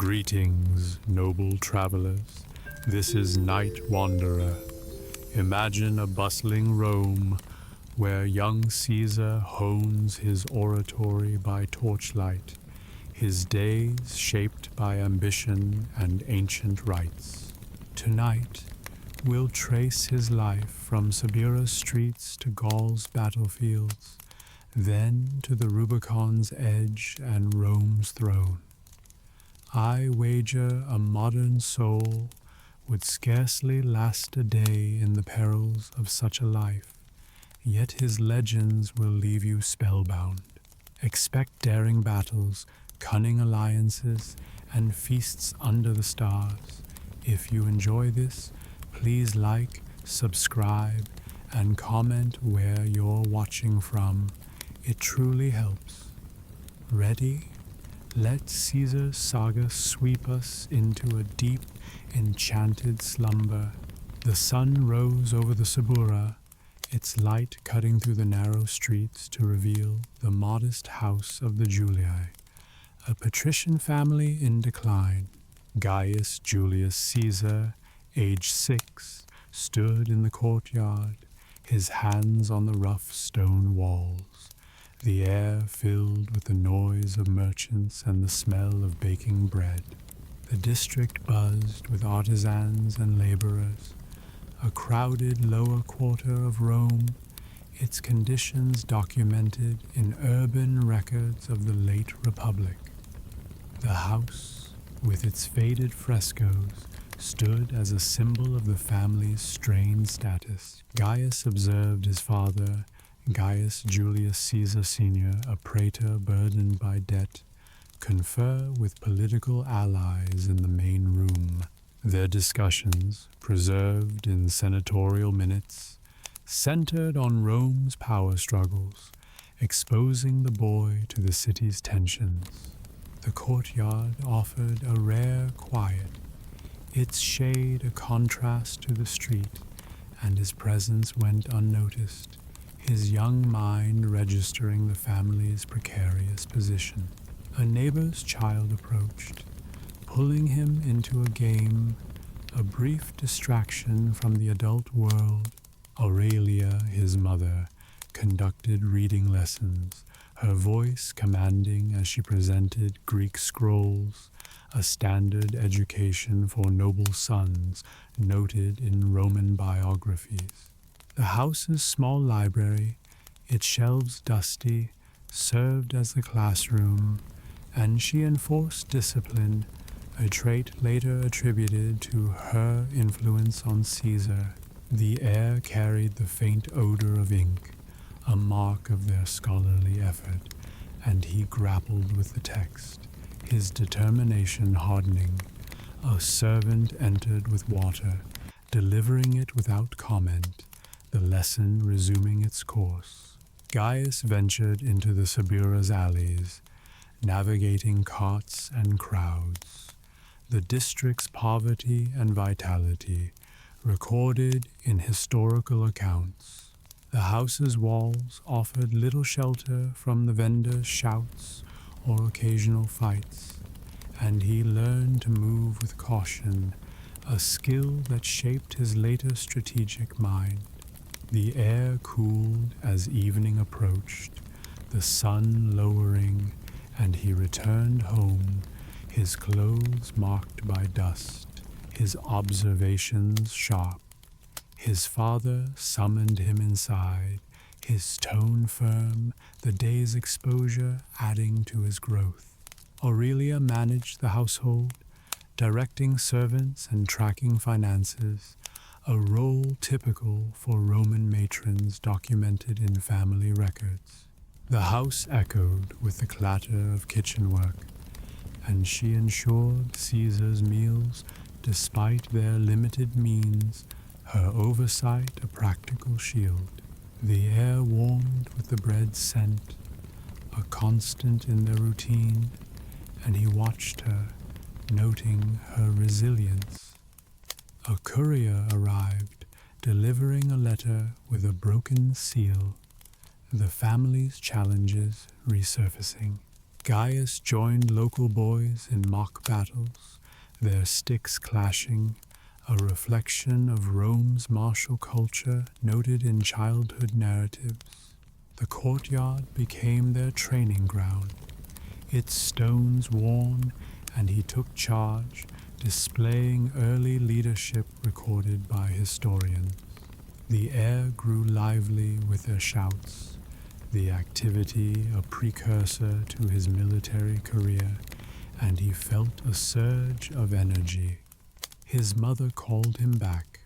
Greetings, noble travelers. This is Night Wanderer. Imagine a bustling Rome where young Caesar hones his oratory by torchlight, his days shaped by ambition and ancient rites. Tonight, we'll trace his life from Subura's streets to Gaul's battlefields, then to the Rubicon's edge and Rome's throne. I wager a modern soul would scarcely last a day in the perils of such a life, yet his legends will leave you spellbound. Expect daring battles, cunning alliances, and feasts under the stars. If you enjoy this, please like, subscribe, and comment where you're watching from. It truly helps. Ready? Let Caesar's saga sweep us into a deep, enchanted slumber. The sun rose over the Subura, its light cutting through the narrow streets to reveal the modest house of the Julii, a patrician family in decline. Gaius Julius Caesar, age 6, stood in the courtyard, his hands on the rough stone walls. The air filled with the noise of merchants and the smell of baking bread. The district buzzed with artisans and laborers, a crowded lower quarter of Rome, its conditions documented in urban records of the late Republic. The house, with its faded frescoes, stood as a symbol of the family's strained status. Gaius observed his father, Gaius Julius Caesar Sr., a praetor burdened by debt, confer with political allies in the main room. Their discussions, preserved in senatorial minutes, centered on Rome's power struggles, exposing the boy to the city's tensions. The courtyard offered a rare quiet, its shade a contrast to the street, and his presence went unnoticed, his young mind registering the family's precarious position. A neighbor's child approached, pulling him into a game, a brief distraction from the adult world. Aurelia, his mother, conducted reading lessons, her voice commanding as she presented Greek scrolls, a standard education for noble sons noted in Roman biographies. The house's small library, its shelves dusty, served as the classroom, and she enforced discipline, a trait later attributed to her influence on Caesar. The air carried the faint odor of ink, a mark of their scholarly effort, and he grappled with the text, his determination hardening. A servant entered with water, delivering it without comment, the lesson resuming its course. Gaius ventured into the Subura's alleys, navigating carts and crowds. The district's poverty and vitality, recorded in historical accounts. The house's walls offered little shelter from the vendors' shouts or occasional fights, and he learned to move with caution, a skill that shaped his later strategic mind. The air cooled as evening approached, the sun lowering, and he returned home, his clothes marked by dust, his observations sharp. His father summoned him inside, his tone firm, the day's exposure adding to his growth. Aurelia managed the household, directing servants and tracking finances, a role typical for Roman matrons documented in family records. The house echoed with the clatter of kitchen work, and she ensured Caesar's meals, despite their limited means, her oversight a practical shield. The air warmed with the bread's scent, a constant in their routine, and he watched her, noting her resilience. A courier arrived, delivering a letter with a broken seal, the family's challenges resurfacing. Gaius joined local boys in mock battles, their sticks clashing, a reflection of Rome's martial culture noted in childhood narratives. The courtyard became their training ground, its stones worn, and he took charge, displaying early leadership recorded by historians. The air grew lively with their shouts, the activity a precursor to his military career, and he felt a surge of energy. His mother called him back,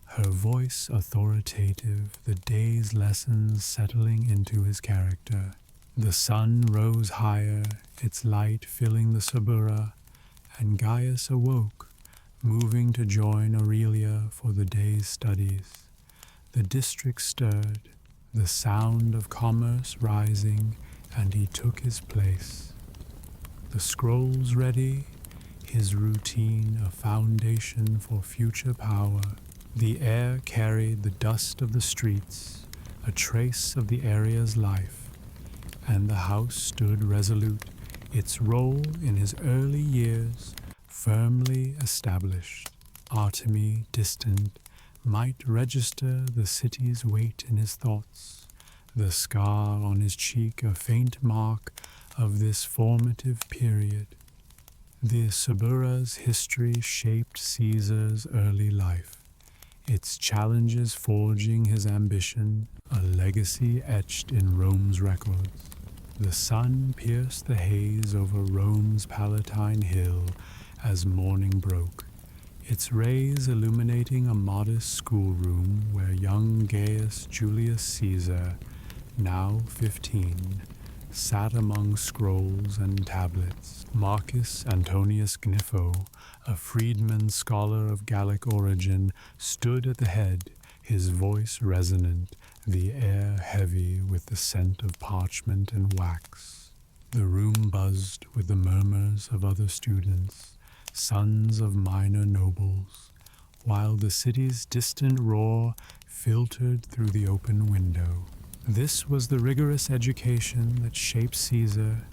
her voice authoritative, the day's lessons settling into his character. The sun rose higher, its light filling the Subura, and Gaius awoke, moving to join Aurelia for the day's studies. The district stirred, the sound of commerce rising, and he took his place. The scrolls ready, his routine a foundation for future power. The air carried the dust of the streets, a trace of the area's life, and the house stood resolute, its role in his early years firmly established. Artemy, distant, might register the city's weight in his thoughts, the scar on his cheek a faint mark of this formative period. The Subura's history shaped Caesar's early life, its challenges forging his ambition, a legacy etched in Rome's records. The sun pierced the haze over Rome's Palatine Hill as morning broke, its rays illuminating a modest schoolroom where young Gaius Julius Caesar, now 15, sat among scrolls and tablets. Marcus Antonius Gniffo, a freedman scholar of Gallic origin, stood at the head, his voice resonant, the air heavy with the scent of parchment and wax. The room buzzed with the murmurs of other students, sons of minor nobles, while the city's distant roar filtered through the open window. This was the rigorous education that shaped Caesar,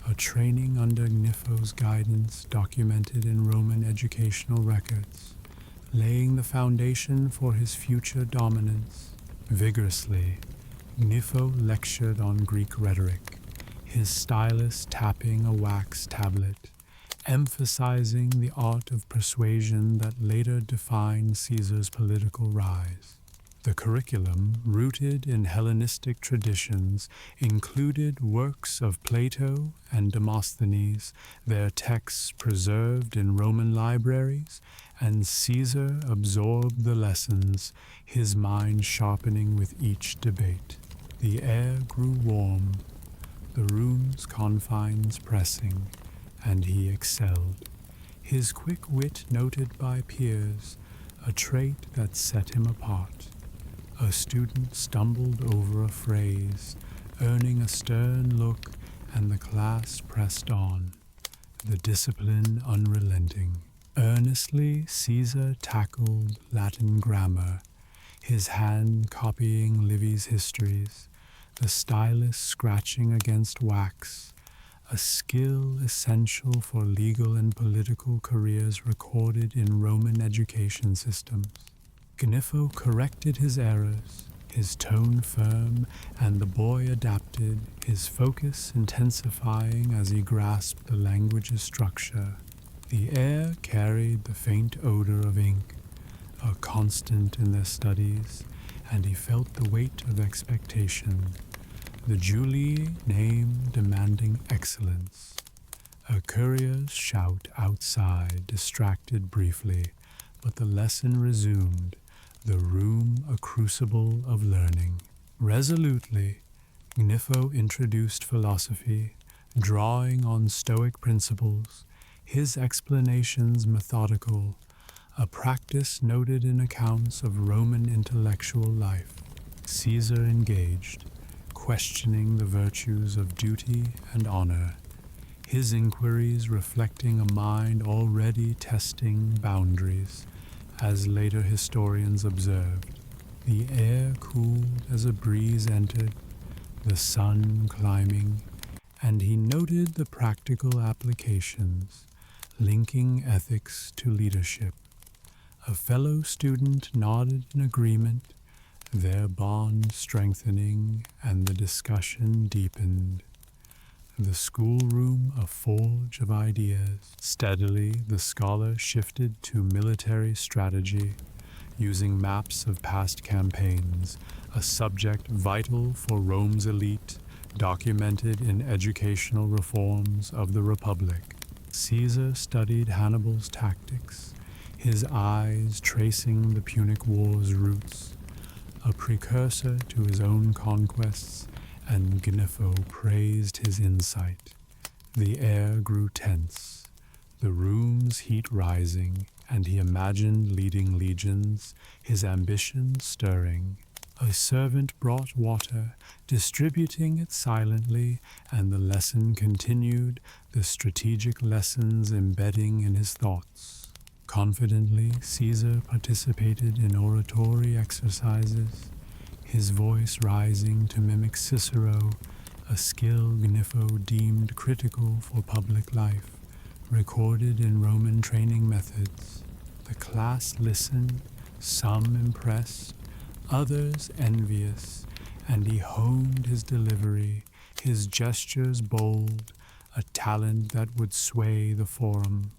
a training under Gniffo's guidance documented in Roman educational records, laying the foundation for his future dominance. Vigorously, Gniffo lectured on Greek rhetoric, his stylus tapping a wax tablet, emphasizing the art of persuasion that later defined Caesar's political rise. The curriculum, rooted in Hellenistic traditions, included works of Plato and Demosthenes, their texts preserved in Roman libraries, and Caesar absorbed the lessons, his mind sharpening with each debate. The air grew warm, the room's confines pressing, and he excelled. His quick wit noted by peers, a trait that set him apart. A student stumbled over a phrase, earning a stern look, and the class pressed on, the discipline unrelenting. Earnestly, Caesar tackled Latin grammar, his hand copying Livy's histories, the stylus scratching against wax, a skill essential for legal and political careers recorded in Roman education systems. Gniffo corrected his errors, his tone firm, and the boy adapted, his focus intensifying as he grasped the language's structure. The air carried the faint odor of ink, a constant in their studies, and he felt the weight of expectation, the Julii name demanding excellence. A courier's shout outside distracted briefly, but the lesson resumed, the room a crucible of learning. Resolutely, Gniffo introduced philosophy, drawing on Stoic principles, his explanations methodical, a practice noted in accounts of Roman intellectual life. Caesar engaged, questioning the virtues of duty and honor, his inquiries reflecting a mind already testing boundaries, as later historians observed. The air cooled as a breeze entered, the sun climbing, and he noted the practical applications, linking ethics to leadership. A fellow student nodded in agreement, their bond strengthening, and the discussion deepened. The schoolroom a forge of ideas. Steadily, the scholar shifted to military strategy, using maps of past campaigns, a subject vital for Rome's elite, documented in educational reforms of the Republic. Caesar studied Hannibal's tactics, his eyes tracing the Punic War's roots, a precursor to his own conquests, and Gnipho praised his insight. The air grew tense, the room's heat rising, and he imagined leading legions, his ambition stirring. A servant brought water, distributing it silently, and the lesson continued, the strategic lessons embedding in his thoughts. Confidently, Caesar participated in oratory exercises, his voice rising to mimic Cicero, a skill Gnipho deemed critical for public life, recorded in Roman training methods. The class listened, some impressed, others envious, and he honed his delivery, his gestures bold, a talent that would sway the forum.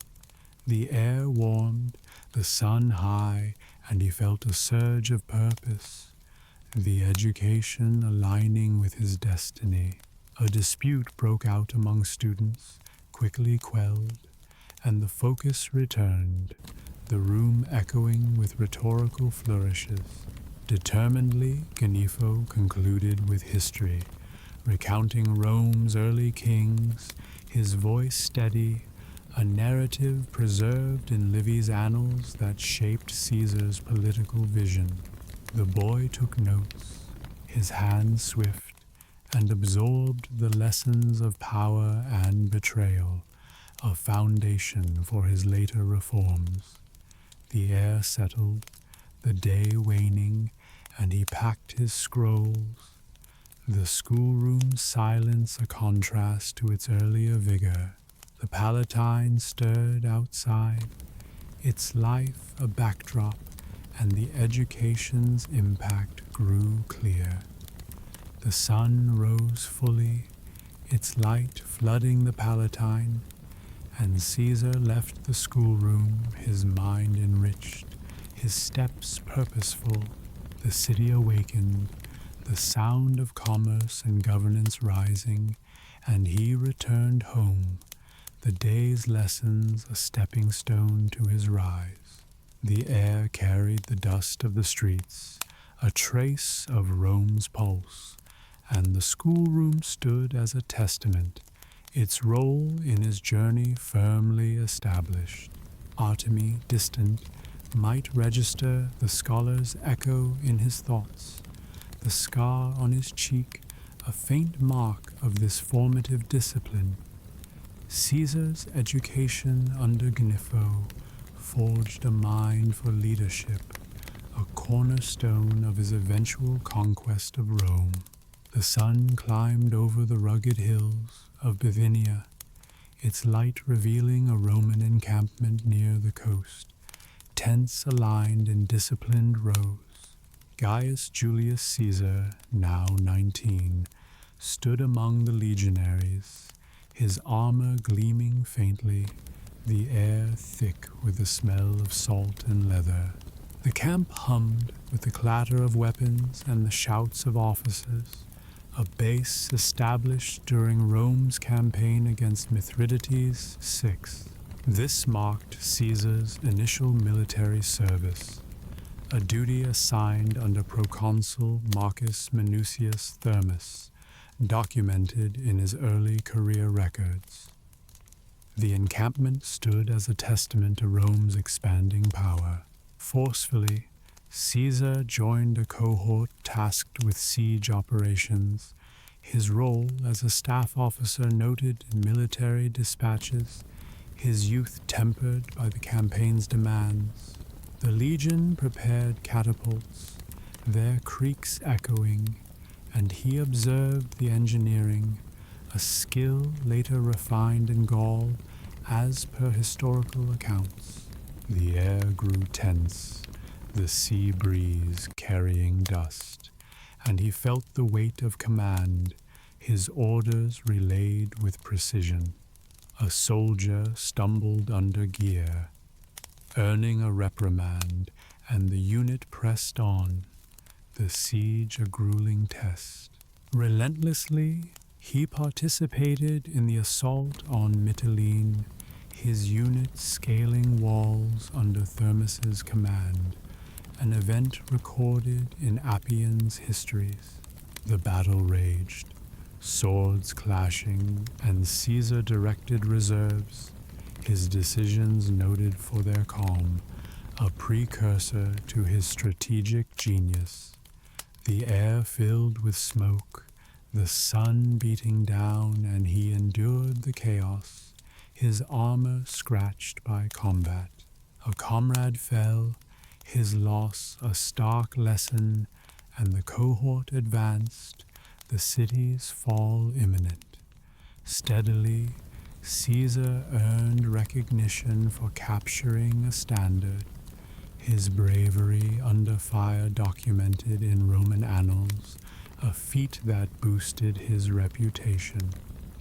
The air warmed, the sun high, and he felt a surge of purpose, the education aligning with his destiny. A dispute broke out among students, quickly quelled, and the focus returned, the room echoing with rhetorical flourishes. Determinedly, Gnipho concluded with history, recounting Rome's early kings, his voice steady, a narrative preserved in Livy's annals that shaped Caesar's political vision. The boy took notes, his hand swift, and absorbed the lessons of power and betrayal, a foundation for his later reforms. The air settled, the day waning, and he packed his scrolls, the schoolroom's silence a contrast to its earlier vigor. The Palatine stirred outside, its life a backdrop, and the education's impact grew clear. The sun rose fully, its light flooding the Palatine, and Caesar left the schoolroom, his mind enriched, his steps purposeful. The city awakened, the sound of commerce and governance rising, and he returned home, the day's lessons a stepping stone to his rise. The air carried the dust of the streets, a trace of Rome's pulse, and the schoolroom stood as a testament, its role in his journey firmly established. Artemy, distant, might register the scholar's echo in his thoughts, the scar on his cheek, a faint mark of this formative discipline. Caesar's education under Gnipho forged a mind for leadership, a cornerstone of his eventual conquest of Rome. The sun climbed over the rugged hills of Bithynia, its light revealing a Roman encampment near the coast, tents aligned in disciplined rows. Gaius Julius Caesar, now 19, stood among the legionaries, his armor gleaming faintly, the air thick with the smell of salt and leather. The camp hummed with the clatter of weapons and the shouts of officers, a base established during Rome's campaign against Mithridates VI. This marked Caesar's initial military service, a duty assigned under proconsul Marcus Minucius Thermus, documented in his early career records. The encampment stood as a testament to Rome's expanding power. Forcefully, Caesar joined a cohort tasked with siege operations, his role as a staff officer noted in military dispatches, his youth tempered by the campaign's demands. The legion prepared catapults, their creaks echoing, and he observed the engineering, a skill later refined in Gaul as per historical accounts. The air grew tense, the sea breeze carrying dust, and he felt the weight of command, his orders relayed with precision. A soldier stumbled under gear, earning a reprimand, and the unit pressed on, the siege a grueling test. Relentlessly, he participated in the assault on Mytilene, his unit scaling walls under Thermus's command, an event recorded in Appian's histories. The battle raged, swords clashing, and Caesar directed reserves, his decisions noted for their calm, a precursor to his strategic genius. The air filled with smoke, the sun beating down, and he endured the chaos, his armor scratched by combat. A comrade fell, his loss a stark lesson, and the cohort advanced, the city's fall imminent. Steadily, Caesar earned recognition for capturing a standard, his bravery under fire documented in Roman annals, a feat that boosted his reputation.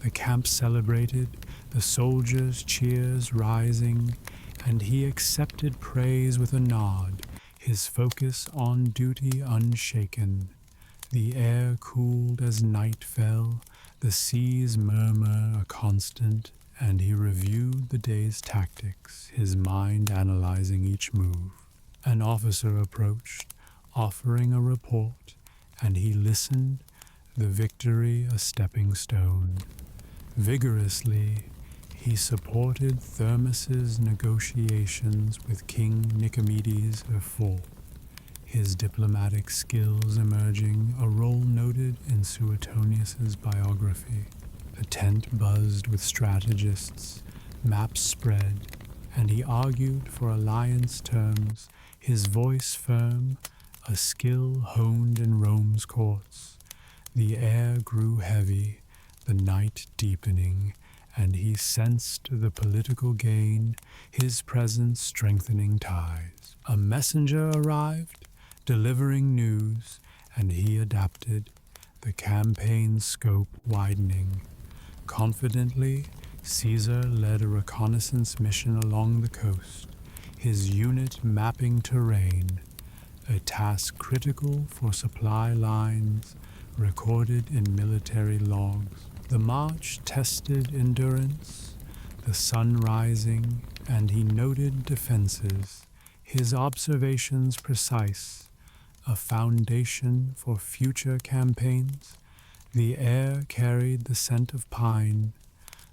The camp celebrated, the soldiers' cheers rising, and he accepted praise with a nod, his focus on duty unshaken. The air cooled as night fell, the sea's murmur a constant, and he reviewed the day's tactics, his mind analyzing each move. An officer approached, offering a report, and he listened, the victory a stepping stone. Vigorously, he supported Thermus's negotiations with King Nicomedes IV, his diplomatic skills emerging, a role noted in Suetonius's biography. The tent buzzed with strategists, maps spread, and he argued for alliance terms, his voice firm, a skill honed in Rome's courts. The air grew heavy, the night deepening, and he sensed the political gain, his presence strengthening ties. A messenger arrived, delivering news, and he adapted, the campaign's scope widening. Confidently, Caesar led a reconnaissance mission along the coast, his unit mapping terrain, a task critical for supply lines recorded in military logs. The march tested endurance, the sun rising, and he noted defenses, his observations precise, a foundation for future campaigns. The air carried the scent of pine,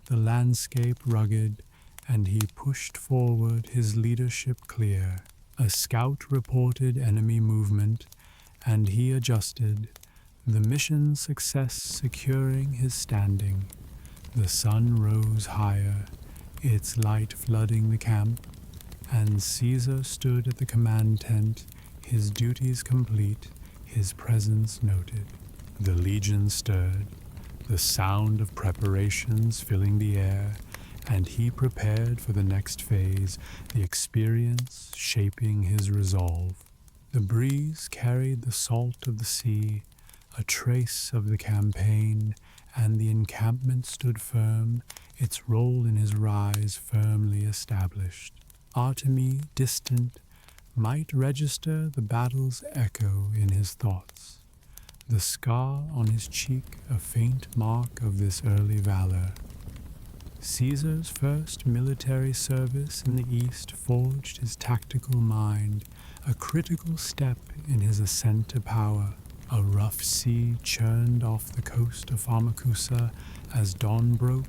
the landscape rugged, and he pushed forward, his leadership clear. A scout reported enemy movement, and he adjusted, the mission's success securing his standing. The sun rose higher, its light flooding the camp, and Caesar stood at the command tent, his duties complete, his presence noted. The legion stirred, the sound of preparations filling the air, and he prepared for the next phase, the experience shaping his resolve. The breeze carried the salt of the sea, a trace of the campaign, and the encampment stood firm, its role in his rise firmly established. Artemy, distant, might register the battle's echo in his thoughts, the scar on his cheek a faint mark of this early valor. Caesar's first military service in the East forged his tactical mind, a critical step in his ascent to power. A rough sea churned off the coast of Pharmacusa as dawn broke,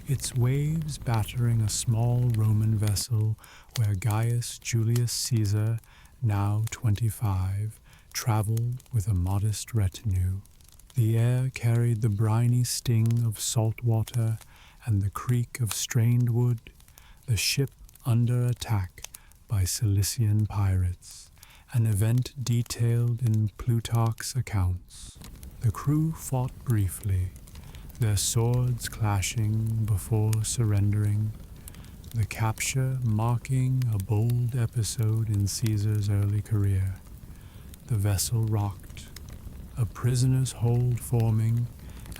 its waves battering a small Roman vessel where Gaius Julius Caesar, now 25, traveled with a modest retinue. The air carried the briny sting of salt water and the creak of strained wood, the ship under attack by Cilician pirates, an event detailed in Plutarch's accounts. The crew fought briefly, their swords clashing before surrendering, the capture marking a bold episode in Caesar's early career. The vessel rocked, a prisoner's hold forming,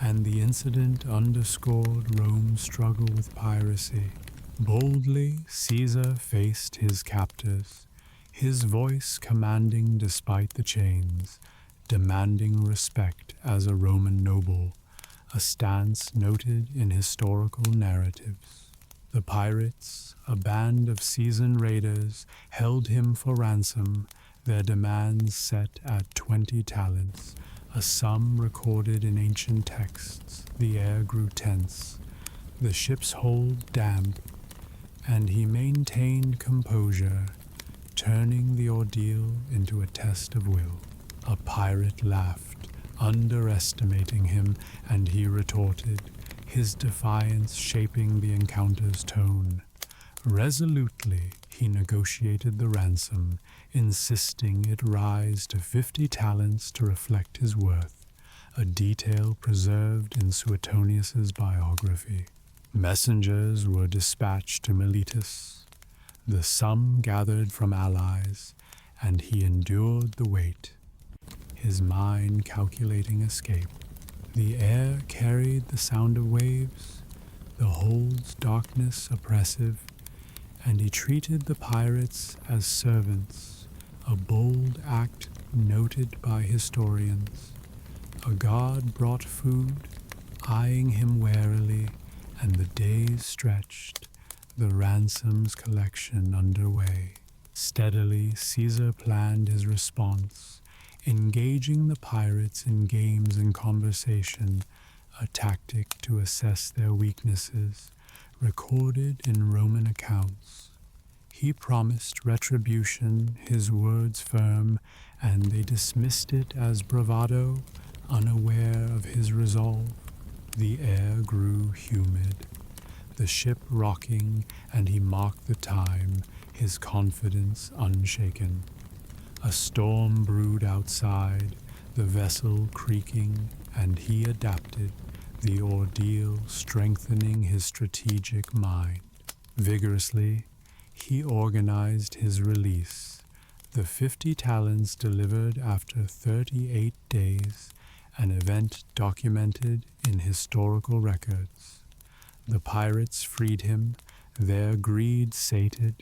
and the incident underscored Rome's struggle with piracy. Boldly, Caesar faced his captors, his voice commanding despite the chains, demanding respect as a Roman noble, a stance noted in historical narratives. The pirates, a band of seasoned raiders, held him for ransom, their demands set at 20 talents, a sum recorded in ancient texts. The air grew tense, the ship's hold damp, and he maintained composure, turning the ordeal into a test of will. A pirate laughed, underestimating him, and he retorted, his defiance shaping the encounter's tone. Resolutely, he negotiated the ransom, insisting it rise to 50 talents to reflect his worth, a detail preserved in Suetonius's biography. Messengers were dispatched to Miletus, the sum gathered from allies, and he endured the weight, his mind calculating escape. The air carried the sound of waves, the hold's darkness oppressive, and he treated the pirates as servants, a bold act noted by historians. A guard brought food, eyeing him warily, and the days stretched, the ransom's collection underway. Steadily, Caesar planned his response, engaging the pirates in games and conversation, a tactic to assess their weaknesses, recorded in Roman accounts. He promised retribution, his words firm, and they dismissed it as bravado, unaware of his resolve. The air grew humid, the ship rocking, and he marked the time, his confidence unshaken. A storm brewed outside, the vessel creaking, and he adapted, the ordeal strengthening his strategic mind. Vigorously, he organized his release, the 50 talents delivered after 38 days, an event documented in historical records. The pirates freed him, their greed sated,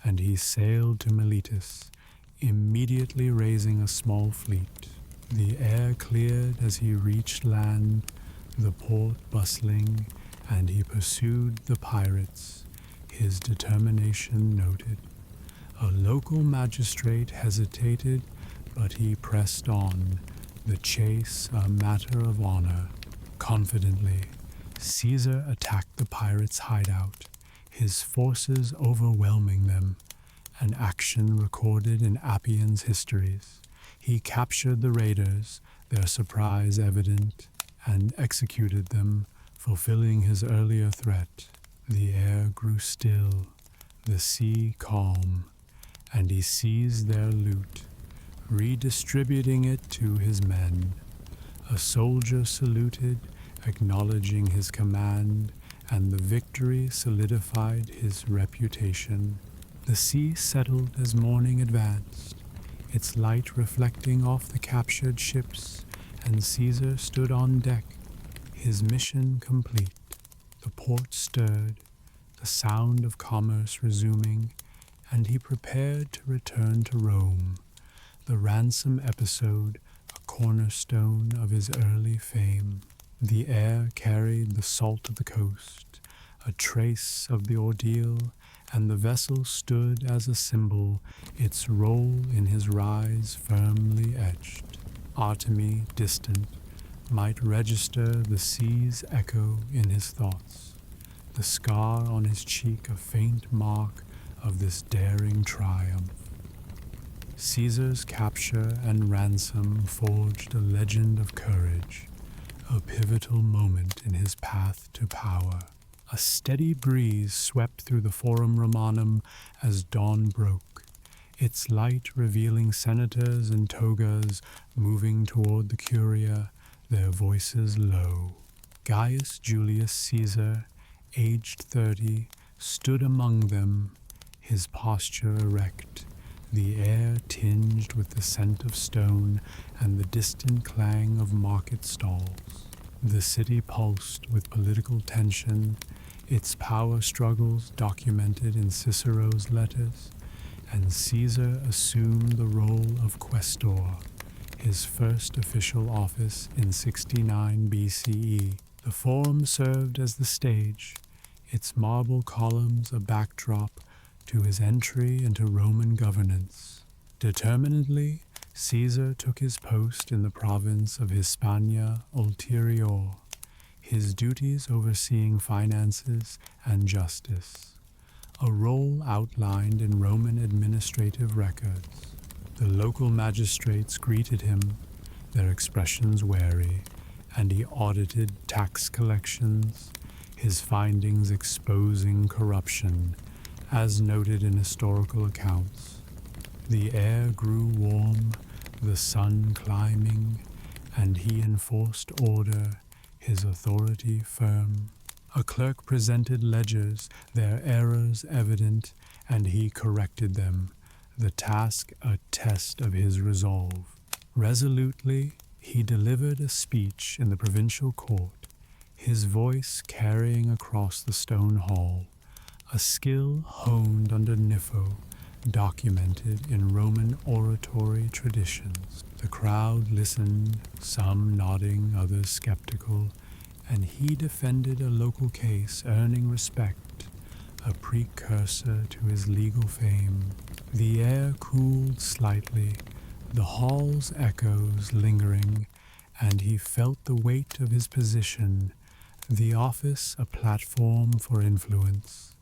and he sailed to Miletus, immediately raising a small fleet. The air cleared as he reached land, the port bustling, and he pursued the pirates, his determination noted. A local magistrate hesitated, but he pressed on, the chase a matter of honor. Confidently, Caesar attacked the pirates' hideout, his forces overwhelming them, an action recorded in Appian's histories. He captured the raiders, their surprise evident, and executed them, fulfilling his earlier threat. The air grew still, the sea calm, and he seized their loot, redistributing it to his men. A soldier saluted, acknowledging his command, and the victory solidified his reputation. The sea settled as morning advanced, its light reflecting off the captured ships, and Caesar stood on deck, his mission complete. The port stirred, the sound of commerce resuming, and he prepared to return to Rome, the ransom episode a cornerstone of his early fame. The air carried the salt of the coast, a trace of the ordeal, and the vessel stood as a symbol, its role in his rise firmly etched. Artemy, distant, might register the sea's echo in his thoughts, the scar on his cheek a faint mark of this daring triumph. Caesar's capture and ransom forged a legend of courage, a pivotal moment in his path to power. A steady breeze swept through the Forum Romanum as dawn broke, its light revealing senators in togas moving toward the Curia, their voices low. Gaius Julius Caesar, aged 30, stood among them, his posture erect, the air tinged with the scent of stone and the distant clang of market stalls. The city pulsed with political tension, its power struggles documented in Cicero's letters, and Caesar assumed the role of questor, his first official office in 69 BCE. The Forum served as the stage, its marble columns a backdrop to his entry into Roman governance. Determinedly, Caesar took his post in the province of Hispania Ulterior, his duties overseeing finances and justice, a role outlined in Roman administrative records. The local magistrates greeted him, their expressions wary, and he audited tax collections, his findings exposing corruption, as noted in historical accounts. The air grew warm, the sun climbing, and he enforced order, his authority firm. A clerk presented ledgers, their errors evident, and he corrected them, the task a test of his resolve. Resolutely, he delivered a speech in the provincial court, his voice carrying across the stone hall, a skill honed under Nifo, documented in Roman oratory traditions. The crowd listened, some nodding, others skeptical, and he defended a local case, earning respect, a precursor to his legal fame. The air cooled slightly, the hall's echoes lingering, and he felt the weight of his position, the office a platform for influence.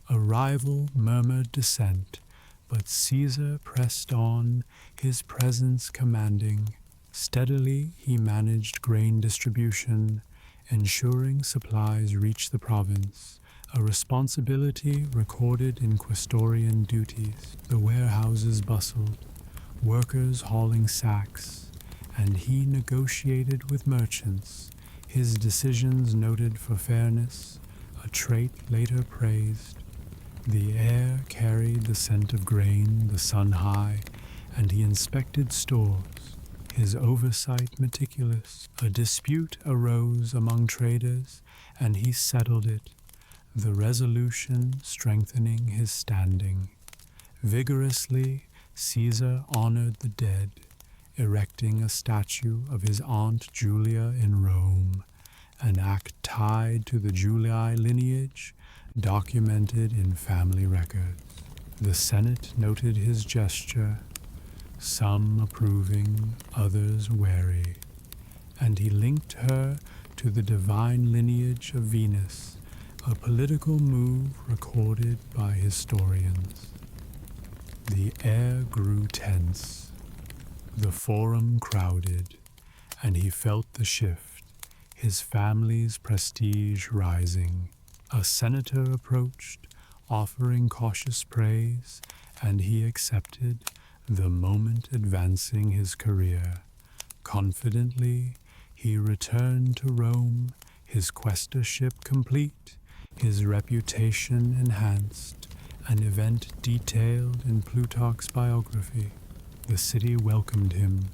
A rival murmured dissent, but Caesar pressed on, his presence commanding. Steadily he managed grain distribution, ensuring supplies reached the province, a responsibility recorded in questorian duties. The warehouses bustled, workers hauling sacks, and he negotiated with merchants, his decisions noted for fairness, a trait later praised. The air carried the scent of grain, the sun high, and he inspected stores, his oversight meticulous. A dispute arose among traders, and he settled it, the resolution strengthening his standing. Vigorously, Caesar honored the dead, erecting a statue of his aunt Julia in Rome, an act tied to the Julii lineage, documented in family records. The Senate noted his gesture, some approving, others wary, and he linked her to the divine lineage of Venus, a political move recorded by historians. The air grew tense, the forum crowded, and he felt the shift, his family's prestige rising. A senator approached, offering cautious praise, and he accepted, the moment advancing his career. Confidently, he returned to Rome, his questorship complete, his reputation enhanced, an event detailed in Plutarch's biography. The city welcomed him,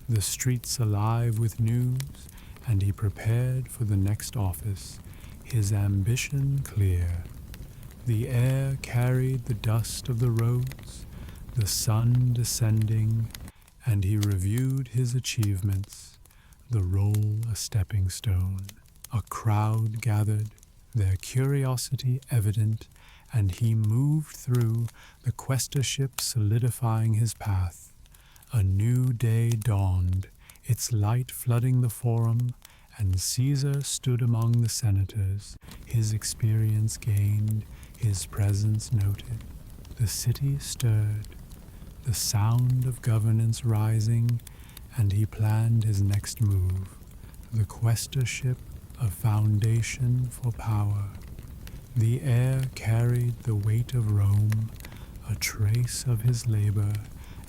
the streets alive with news, and he prepared for the next office, his ambition clear. The air carried the dust of the roads, the sun descending, and he reviewed his achievements, the role a stepping stone. A crowd gathered, their curiosity evident, and he moved through, the questorship solidifying his path. A new day dawned, its light flooding the forum, and Caesar stood among the senators, his experience gained, his presence noted. The city stirred, the sound of governance rising, and he planned his next move, the questorship, a foundation for power. The air carried the weight of Rome, a trace of his labor,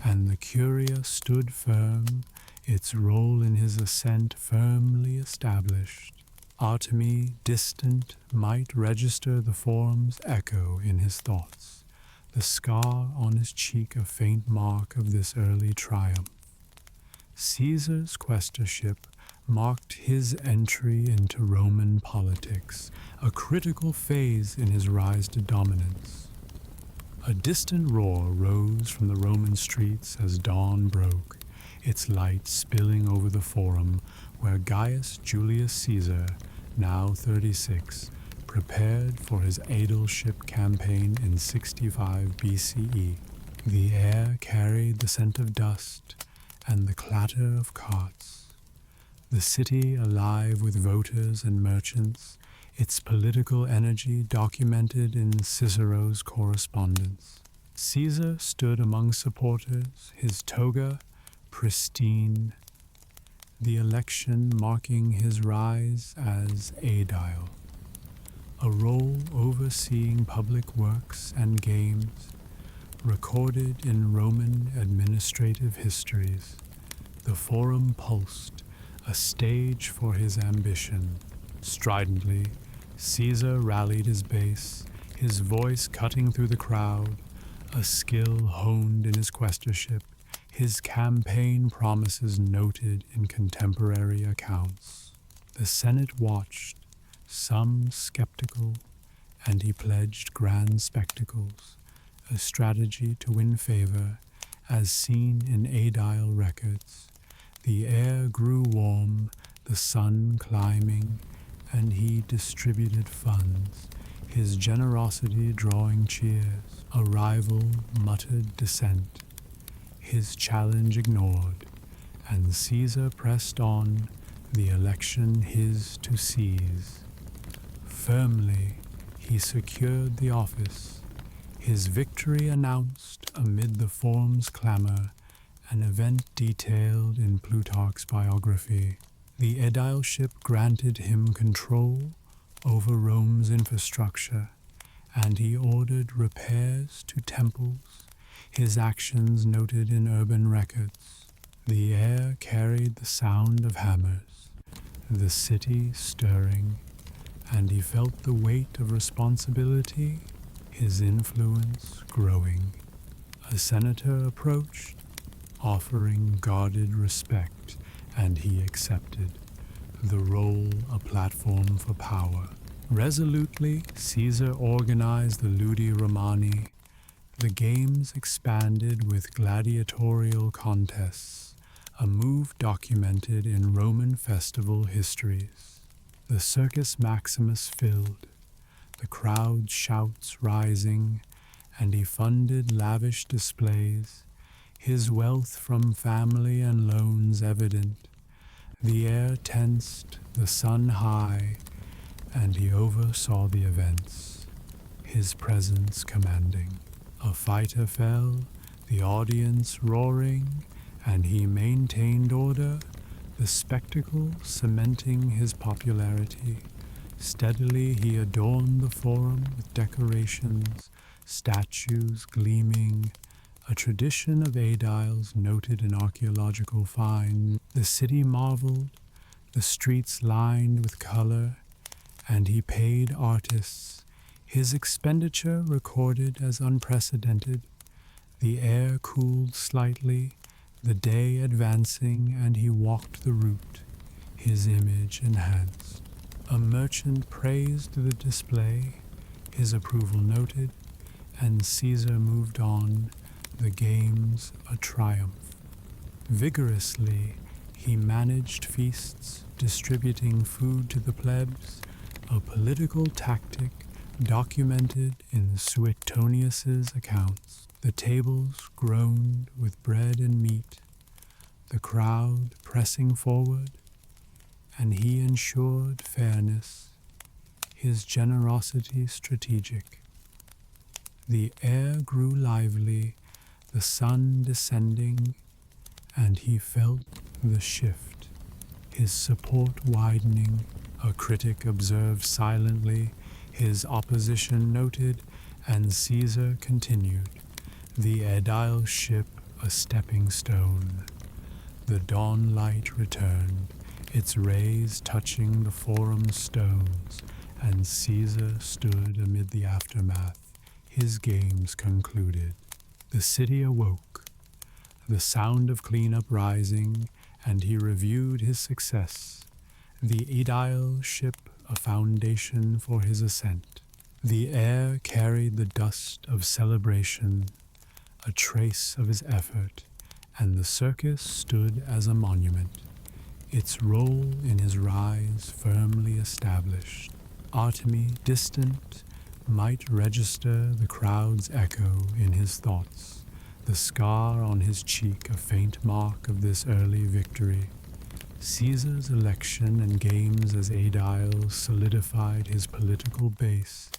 and the curia stood firm, its role in his ascent firmly established. Artemy, distant, might register the forum's echo in his thoughts, the scar on his cheek a faint mark of this early triumph. Caesar's quaestorship marked his entry into Roman politics, a critical phase in his rise to dominance. A distant roar rose from the Roman streets as dawn broke, its light spilling over the forum where Gaius Julius Caesar, now 36, prepared for his aedileship campaign in 65 BCE. The air carried the scent of dust and the clatter of carts. The city alive with voters and merchants, its political energy documented in Cicero's correspondence. Caesar stood among supporters, his toga pristine, the election marking his rise as aedile, a role overseeing public works and games, recorded in Roman administrative histories. The forum pulsed, a stage for his ambition. Stridently, Caesar rallied his base, his voice cutting through the crowd, a skill honed in his quaestorship, his campaign promises noted in contemporary accounts. The Senate watched, some skeptical, and he pledged grand spectacles, a strategy to win favor, as seen in aedile records. The air grew warm, the sun climbing, and he distributed funds, his generosity drawing cheers. A rival muttered dissent, his challenge ignored, and Caesar pressed on, the election his to seize. Firmly he secured the office, his victory announced amid the forum's clamor, an event detailed in Plutarch's biography. The aedileship granted him control over Rome's infrastructure, and he ordered repairs to temples, his actions noted in urban records. The air carried the sound of hammers, the city stirring, and he felt the weight of responsibility, his influence growing. A senator approached, offering guarded respect, and he accepted, the role a platform for power. Resolutely, Caesar organized the Ludi Romani. The games expanded with gladiatorial contests, a move documented in Roman festival histories. The Circus Maximus filled, the crowd's shouts rising, and he funded lavish displays, his wealth from family and loans evident. The air tensed, the sun high, and he oversaw the events, his presence commanding. A fighter fell, the audience roaring, and he maintained order, the spectacle cementing his popularity. Steadily he adorned the forum with decorations, statues gleaming, a tradition of aediles noted in archaeological finds. The city marveled, the streets lined with color, and he paid artists, his expenditure recorded as unprecedented. The air cooled slightly, the day advancing, and he walked the route, his image enhanced. A merchant praised the display, his approval noted, and Caesar moved on, the games a triumph. Vigorously, he managed feasts, distributing food to the plebs, a political tactic documented in Suetonius's accounts. The tables groaned with bread and meat, the crowd pressing forward, and he ensured fairness, his generosity strategic. The air grew lively, the sun descending, and he felt the shift, his support widening. A critic observed silently, his opposition noted, and Caesar continued, the aedileship a stepping stone. The dawn light returned, its rays touching the forum stones, and Caesar stood amid the aftermath, his games concluded. The city awoke, the sound of cleanup rising, and he reviewed his success. The aedile ship a foundation for his ascent. The air carried the dust of celebration, a trace of his effort, and the circus stood as a monument, its role in his rise firmly established. Artemy, distant, might register the crowd's echo in his thoughts, the scar on his cheek a faint mark of this early victory. Caesar's election and games as aedile solidified his political base,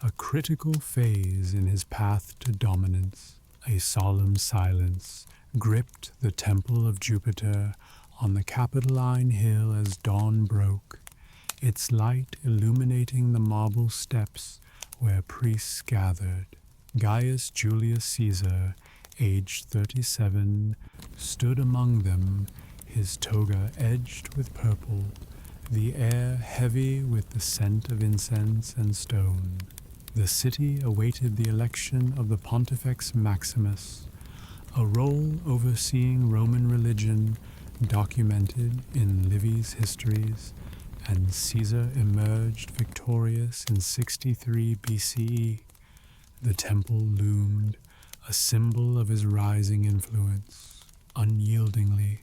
a critical phase in his path to dominance. A solemn silence gripped the temple of Jupiter on the Capitoline hill as dawn broke, its light illuminating the marble steps where priests gathered. Gaius Julius Caesar, aged 37, stood among them, his toga edged with purple, the air heavy with the scent of incense and stone. The city awaited the election of the Pontifex Maximus, a role overseeing Roman religion documented in Livy's histories, and Caesar emerged victorious in 63 BCE. The temple loomed, a symbol of his rising influence. Unyieldingly,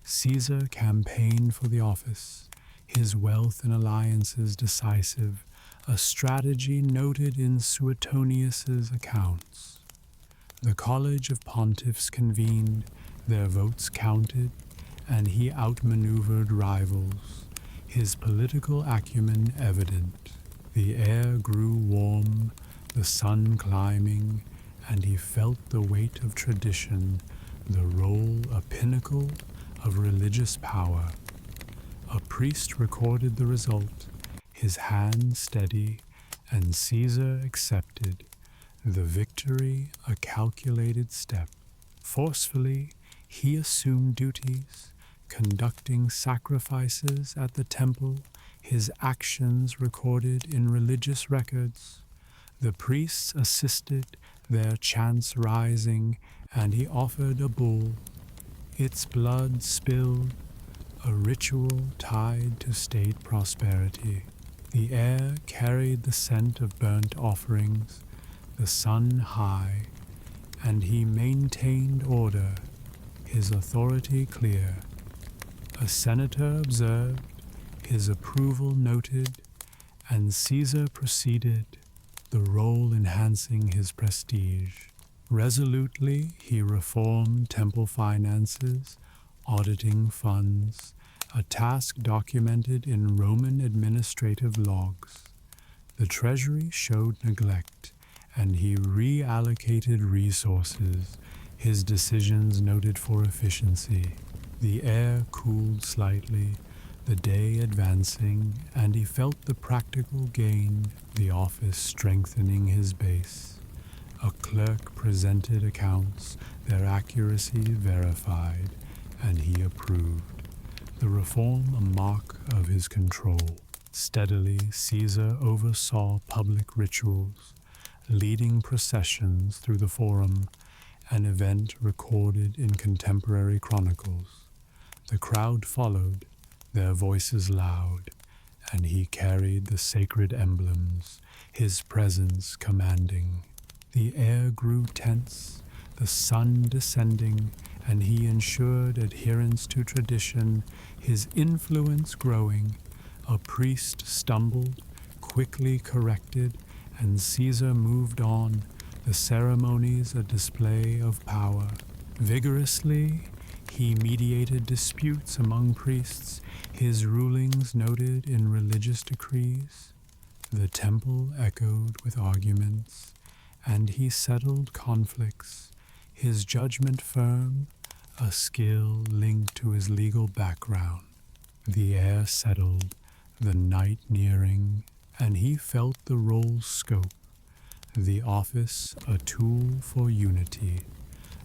Caesar campaigned for the office, his wealth and alliances decisive, a strategy noted in Suetonius's accounts. The College of Pontiffs convened, their votes counted, and he outmaneuvered rivals, his political acumen evident. The air grew warm, the sun climbing, and he felt the weight of tradition, the role a pinnacle of religious power. A priest recorded the result, his hand steady, and Caesar accepted, the victory a calculated step. Forcefully, he assumed duties, conducting sacrifices at the temple, his actions recorded in religious records. The priests assisted, their chants rising, and he offered a bull, its blood spilled, a ritual tied to state prosperity. The air carried the scent of burnt offerings, the sun high, and he maintained order, his authority clear. A senator observed, his approval noted, and Caesar proceeded, the role enhancing his prestige. Resolutely, he reformed temple finances, auditing funds, a task documented in Roman administrative logs. The treasury showed neglect, and he reallocated resources, his decisions noted for efficiency. The air cooled slightly, the day advancing, and he felt the practical gain, the office strengthening his base. A clerk presented accounts, their accuracy verified, and he approved. The reform a mark of his control. Steadily, Caesar oversaw public rituals, leading processions through the forum, an event recorded in contemporary chronicles. The crowd followed, their voices loud, and he carried the sacred emblems, his presence commanding. The air grew tense, the sun descending, and he ensured adherence to tradition, his influence growing. A priest stumbled, quickly corrected, and Caesar moved on, the ceremonies a display of power. Vigorously, he mediated disputes among priests, his rulings noted in religious decrees. The temple echoed with arguments, and he settled conflicts, his judgment firm, a skill linked to his legal background. The air settled, the night nearing, and he felt the role's scope, the office a tool for unity.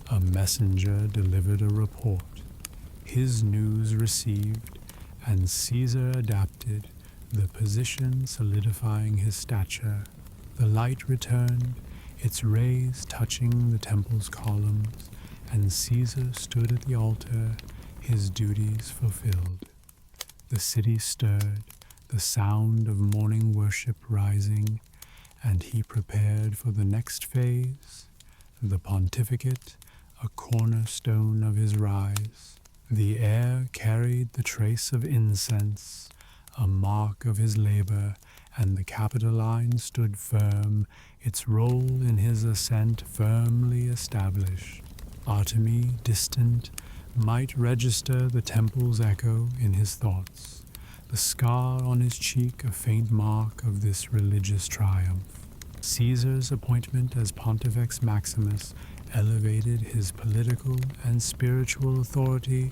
A messenger delivered a report, his news received, and Caesar adapted, the position solidifying his stature. The light returned, its rays touching the temple's columns, and Caesar stood at the altar, his duties fulfilled. The city stirred, the sound of morning worship rising, and he prepared for the next phase, the pontificate, a cornerstone of his rise. The air carried the trace of incense, a mark of his labor, and the Capitoline stood firm, its role in his ascent firmly established. Artemy, distant, might register the temple's echo in his thoughts, the scar on his cheek a faint mark of this religious triumph. Caesar's appointment as Pontifex Maximus elevated his political and spiritual authority,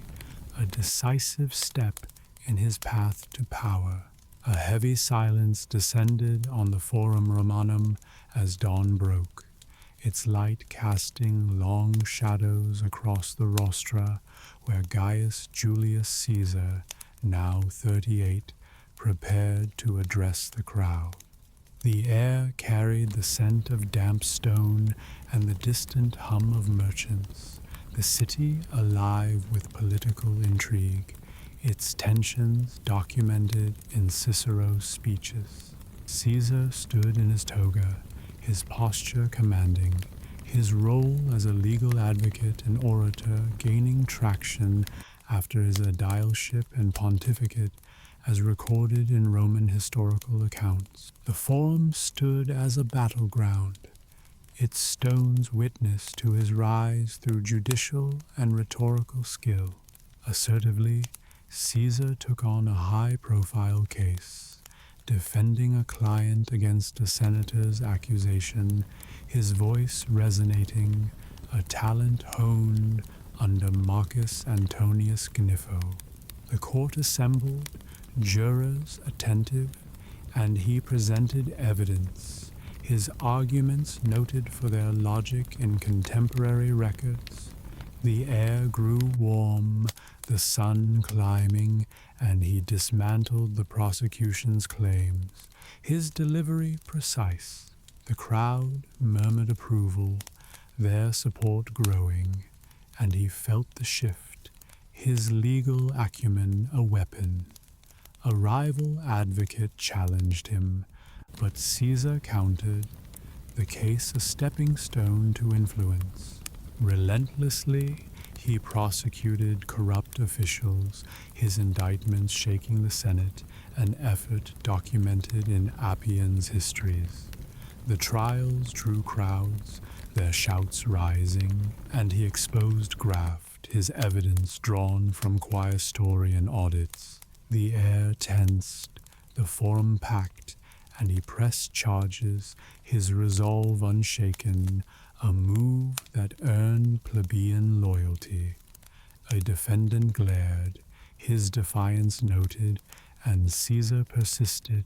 a decisive step in his path to power. A heavy silence descended on the Forum Romanum as dawn broke, its light casting long shadows across the rostra where Gaius Julius Caesar, now 38, prepared to address the crowd. The air carried the scent of damp stone and the distant hum of merchants, the city alive with political intrigue, its tensions documented in Cicero's speeches. Caesar stood in his toga, his posture commanding, his role as a legal advocate and orator gaining traction after his aedileship and pontificate as recorded in Roman historical accounts. The Forum stood as a battleground, its stones witness to his rise through judicial and rhetorical skill. Assertively, Caesar took on a high-profile case, defending a client against a senator's accusation, his voice resonating, a talent honed under Marcus Antonius Gnipho. The court assembled, jurors attentive, and he presented evidence, his arguments noted for their logic in contemporary records. The air grew warm, the sun climbing, and he dismantled the prosecution's claims, his delivery precise. The crowd murmured approval, their support growing, and he felt the shift, his legal acumen a weapon. A rival advocate challenged him, but Caesar countered, the case a stepping stone to influence. Relentlessly, he prosecuted corrupt officials, his indictments shaking the Senate, an effort documented in Appian's histories. The trials drew crowds, their shouts rising, and he exposed graft, his evidence drawn from quaestorian audits. The air tensed, the forum packed, and he pressed charges, his resolve unshaken, a move that earned plebeian loyalty. A defendant glared, his defiance noted, and Caesar persisted,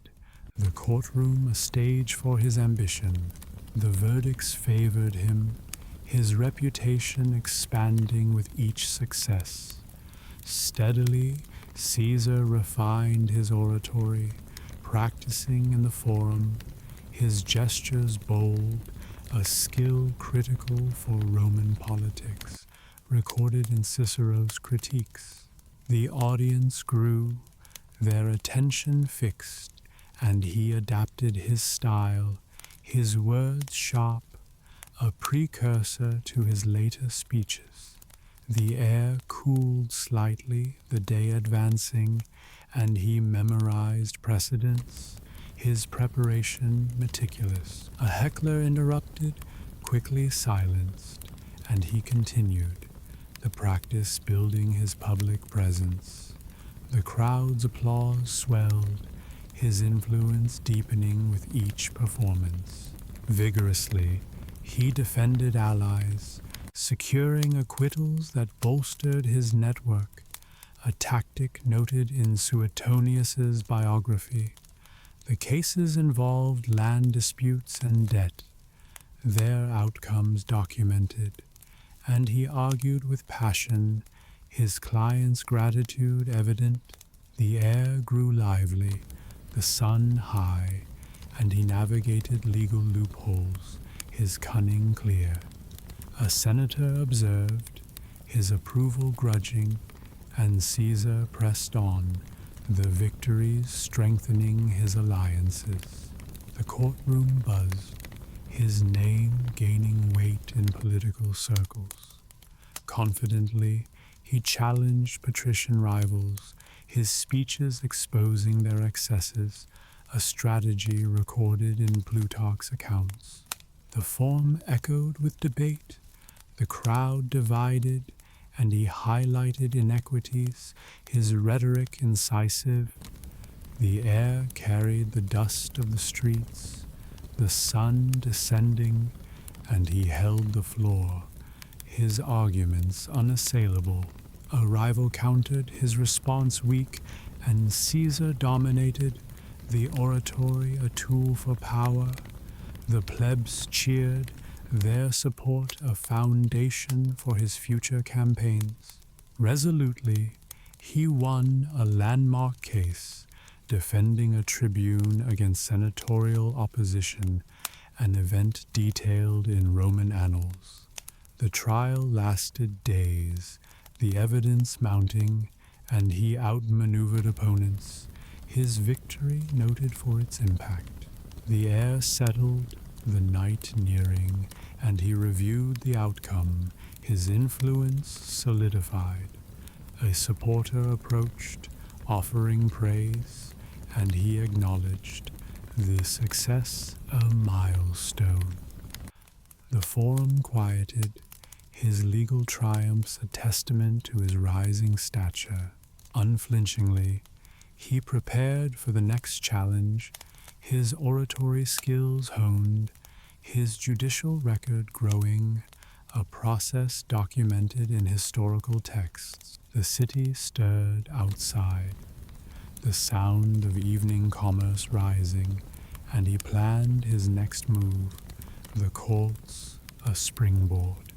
the courtroom a stage for his ambition. The verdicts favored him, his reputation expanding with each success. Steadily, Caesar refined his oratory, practicing in the forum, his gestures bold, a skill critical for Roman politics, recorded in Cicero's critiques. The audience grew, their attention fixed, and he adapted his style, his words sharp, a precursor to his later speeches. The air cooled slightly, the day advancing, and he memorized precedents, his preparation meticulous. A heckler interrupted, quickly silenced, and he continued, the practice building his public presence. The crowd's applause swelled, his influence deepening with each performance. Vigorously, he defended allies, securing acquittals that bolstered his network, a tactic noted in Suetonius's biography. The cases involved land disputes and debt, their outcomes documented, and he argued with passion, his client's gratitude evident. The air grew lively, the sun high, and he navigated legal loopholes, his cunning clear. A senator observed, his approval grudging, and Caesar pressed on, the victories strengthening his alliances. The courtroom buzzed, his name gaining weight in political circles. Confidently, he challenged patrician rivals, his speeches exposing their excesses, a strategy recorded in Plutarch's accounts. The forum echoed with debate, the crowd divided, and he highlighted inequities, his rhetoric incisive. The air carried the dust of the streets, the sun descending, and he held the floor, his arguments unassailable. A rival countered, his response weak, and Caesar dominated, the oratory a tool for power. The plebs cheered, their support a foundation for his future campaigns. Resolutely, he won a landmark case, defending a tribune against senatorial opposition, an event detailed in Roman annals. The trial lasted days, the evidence mounting, and he outmaneuvered opponents, his victory noted for its impact. The air settled, the night nearing, and he reviewed the outcome, his influence solidified. A supporter approached, offering praise, and he acknowledged the success a milestone. The forum quieted, his legal triumphs a testament to his rising stature. Unflinchingly, he prepared for the next challenge, his oratory skills honed, his judicial record growing, a process documented in historical texts. The city stirred outside, the sound of evening commerce rising, and he planned his next move, the courts a springboard.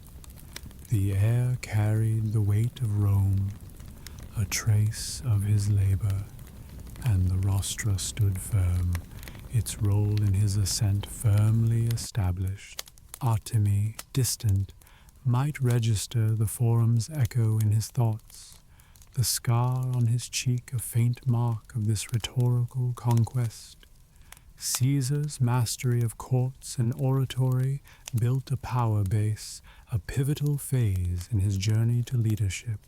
The air carried the weight of Rome, a trace of his labor, and the rostra stood firm, its role in his ascent firmly established. Artemi, distant, might register the forum's echo in his thoughts, the scar on his cheek a faint mark of this rhetorical conquest. Caesar's mastery of courts and oratory built a power base, a pivotal phase in his journey to leadership.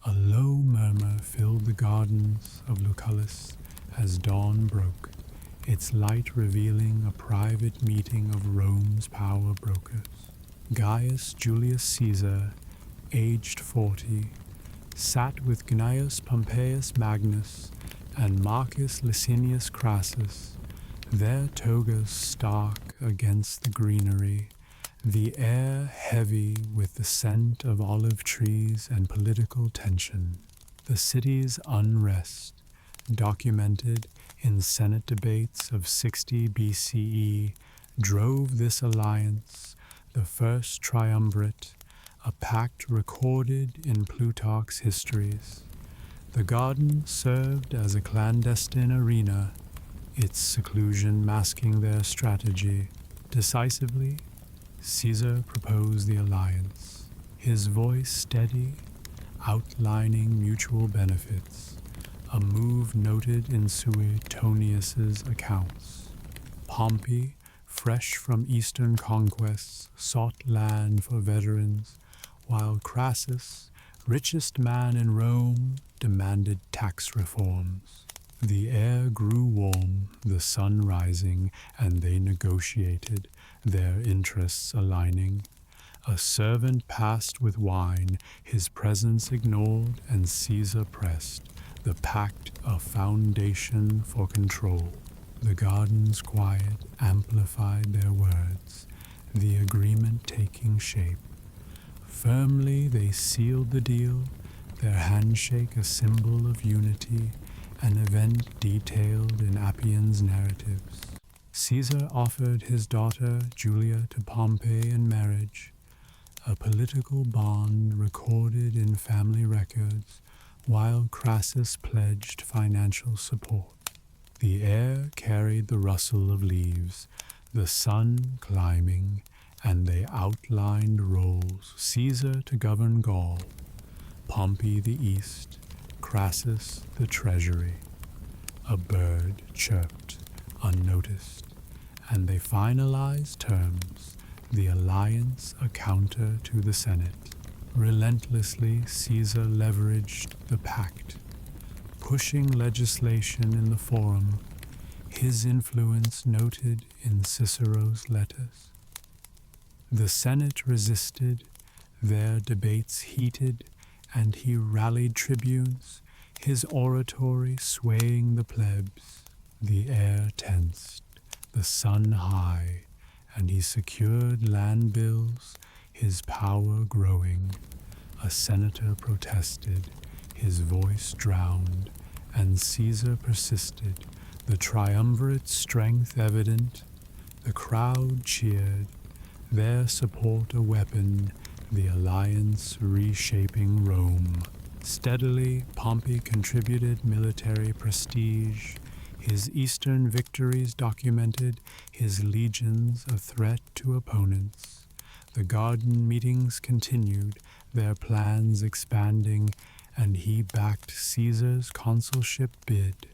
A low murmur filled the gardens of Lucullus as dawn broke, its light revealing a private meeting of Rome's power brokers. Gaius Julius Caesar, aged 40, sat with Gnaeus Pompeius Magnus and Marcus Licinius Crassus, their togas stark against the greenery, the air heavy with the scent of olive trees and political tension. The city's unrest, documented in Senate debates of 60 BCE, drove this alliance, the first triumvirate, a pact recorded in Plutarch's histories. The garden served as a clandestine arena, its seclusion masking their strategy. Decisively, Caesar proposed the alliance, his voice steady, outlining mutual benefits, a move noted in Suetonius's accounts. Pompey, fresh from eastern conquests, sought land for veterans, while Crassus, richest man in Rome, demanded tax reforms. The air grew warm, the sun rising, and they negotiated, their interests aligning. A servant passed with wine, his presence ignored, and Caesar pressed, the pact a foundation for control. The garden's quiet amplified their words, the agreement taking shape. Firmly they sealed the deal, their handshake a symbol of unity, an event detailed in Appian's narratives. Caesar offered his daughter Julia to Pompey in marriage, a political bond recorded in family records, while Crassus pledged financial support. The air carried the rustle of leaves, the sun climbing, and they outlined roles: Caesar to govern Gaul, Pompey the east, Crassus the treasury. A bird chirped, unnoticed, and they finalized terms, the alliance a counter to the Senate. Relentlessly, Caesar leveraged the pact, pushing legislation in the forum, his influence noted in Cicero's letters. The Senate resisted, their debates heated, and he rallied tribunes, his oratory swaying the plebs. The air tensed, the sun high, and he secured land bills, his power growing. A senator protested, his voice drowned, and Caesar persisted, the triumvirate's strength evident. The crowd cheered, their support a weapon, the alliance reshaping Rome. Steadily, Pompey contributed military prestige, his eastern victories documented, his legions a threat to opponents. The garden meetings continued, their plans expanding, and he backed Caesar's consulship bid,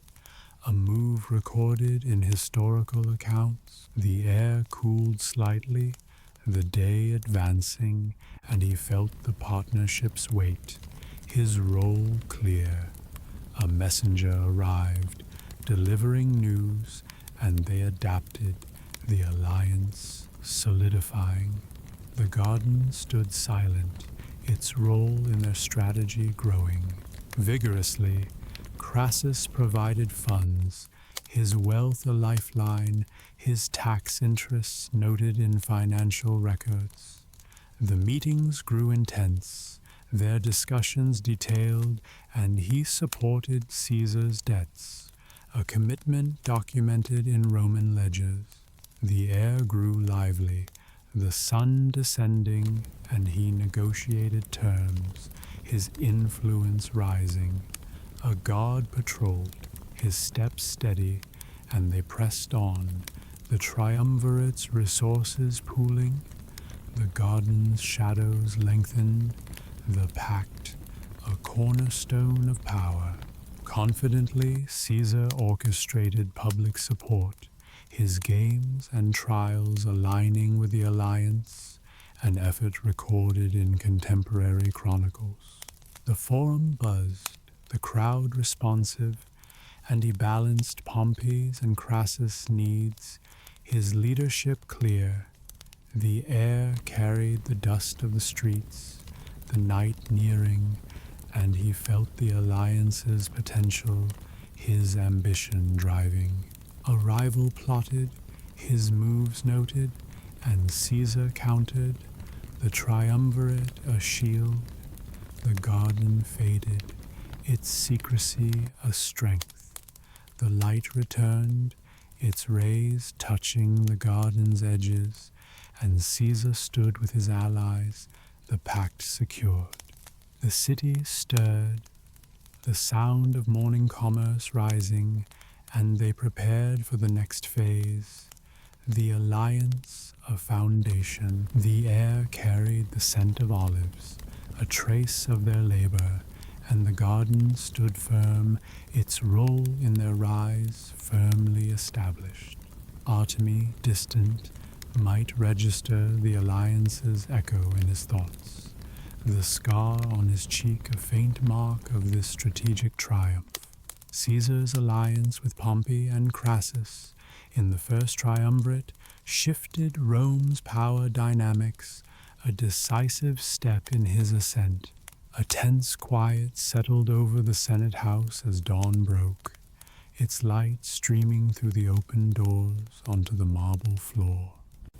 a move recorded in historical accounts. The air cooled slightly, the day advancing, and he felt the partnership's weight, his role clear. A messenger arrived, delivering news, and they adapted, the alliance solidifying. The garden stood silent, its role in their strategy growing. Vigorously, Crassus provided funds, his wealth a lifeline, his tax interests noted in financial records. The meetings grew intense, their discussions detailed, and he supported Caesar's debts, a commitment documented in Roman ledgers. The air grew lively, the sun descending, and he negotiated terms, his influence rising. A guard patrolled, his steps steady, and they pressed on, the triumvirate's resources pooling. The garden's shadows lengthened, the pact, a cornerstone of power. Confidently, Caesar orchestrated public support, his games and trials aligning with the alliance, an effort recorded in contemporary chronicles. The forum buzzed, the crowd responsive, and he balanced Pompey's and Crassus' needs, his leadership clear. The air carried the dust of the streets, the night nearing, and he felt the alliance's potential, his ambition driving. A rival plotted, his moves noted, and Caesar countered, the triumvirate a shield. The garden faded, its secrecy a strength. The light returned, its rays touching the garden's edges, and Caesar stood with his allies, the pact secured. The city stirred, the sound of morning commerce rising, and they prepared for the next phase, the alliance a foundation. The air carried the scent of olives, a trace of their labor, and the garden stood firm, its role in their rise firmly established. Artemy, distant, might register the alliance's echo in his thoughts, the scar on his cheek a faint mark of this strategic triumph. Caesar's alliance with Pompey and Crassus in the first triumvirate shifted Rome's power dynamics, a decisive step in his ascent. A tense quiet settled over the Senate House as dawn broke, its light streaming through the open doors onto the marble floor.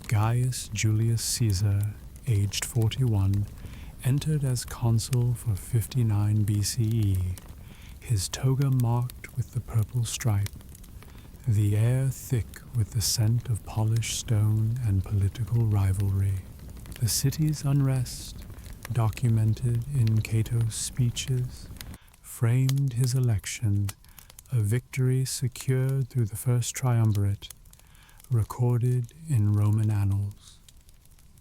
Gaius Julius Caesar, aged 41, entered as consul for 59 BCE, his toga marked with the purple stripe, the air thick with the scent of polished stone and political rivalry. The city's unrest, documented in Cato's speeches, framed his election, a victory secured through the first triumvirate, recorded in Roman annals.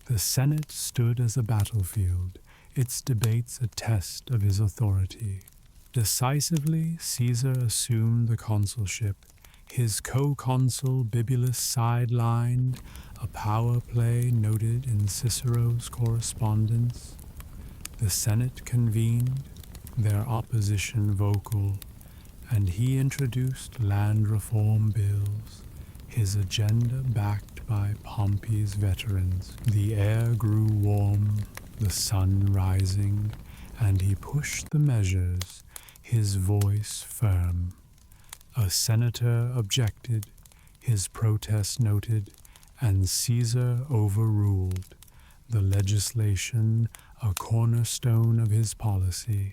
The Senate stood as a battlefield, its debates a test of his authority. Decisively, Caesar assumed the consulship, his co-consul Bibulus sidelined, a power play noted in Cicero's correspondence. The Senate convened, their opposition vocal, and he introduced land reform bills, his agenda backed by Pompey's veterans. The air grew warm, the sun rising, and he pushed the measures, his voice firm. A senator objected, his protest noted, and Caesar overruled, the legislation a cornerstone of his policy.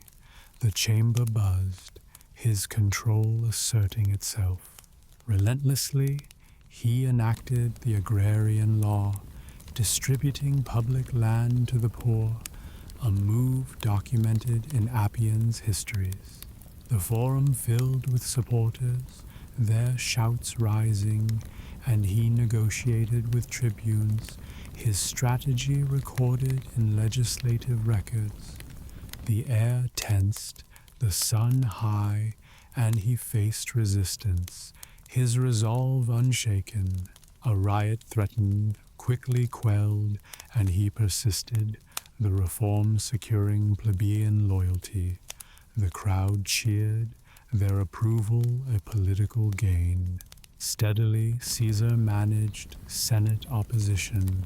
The chamber buzzed, his control asserting itself. Relentlessly, he enacted the agrarian law, distributing public land to the poor, a move documented in Appian's histories. The forum filled with supporters, their shouts rising, and he negotiated with tribunes, his strategy recorded in legislative records. The air tensed, the sun high, and he faced resistance, his resolve unshaken. A riot threatened, quickly quelled, and he persisted, the reform securing plebeian loyalty. The crowd cheered, their approval a political gain. Steadily, Caesar managed Senate opposition.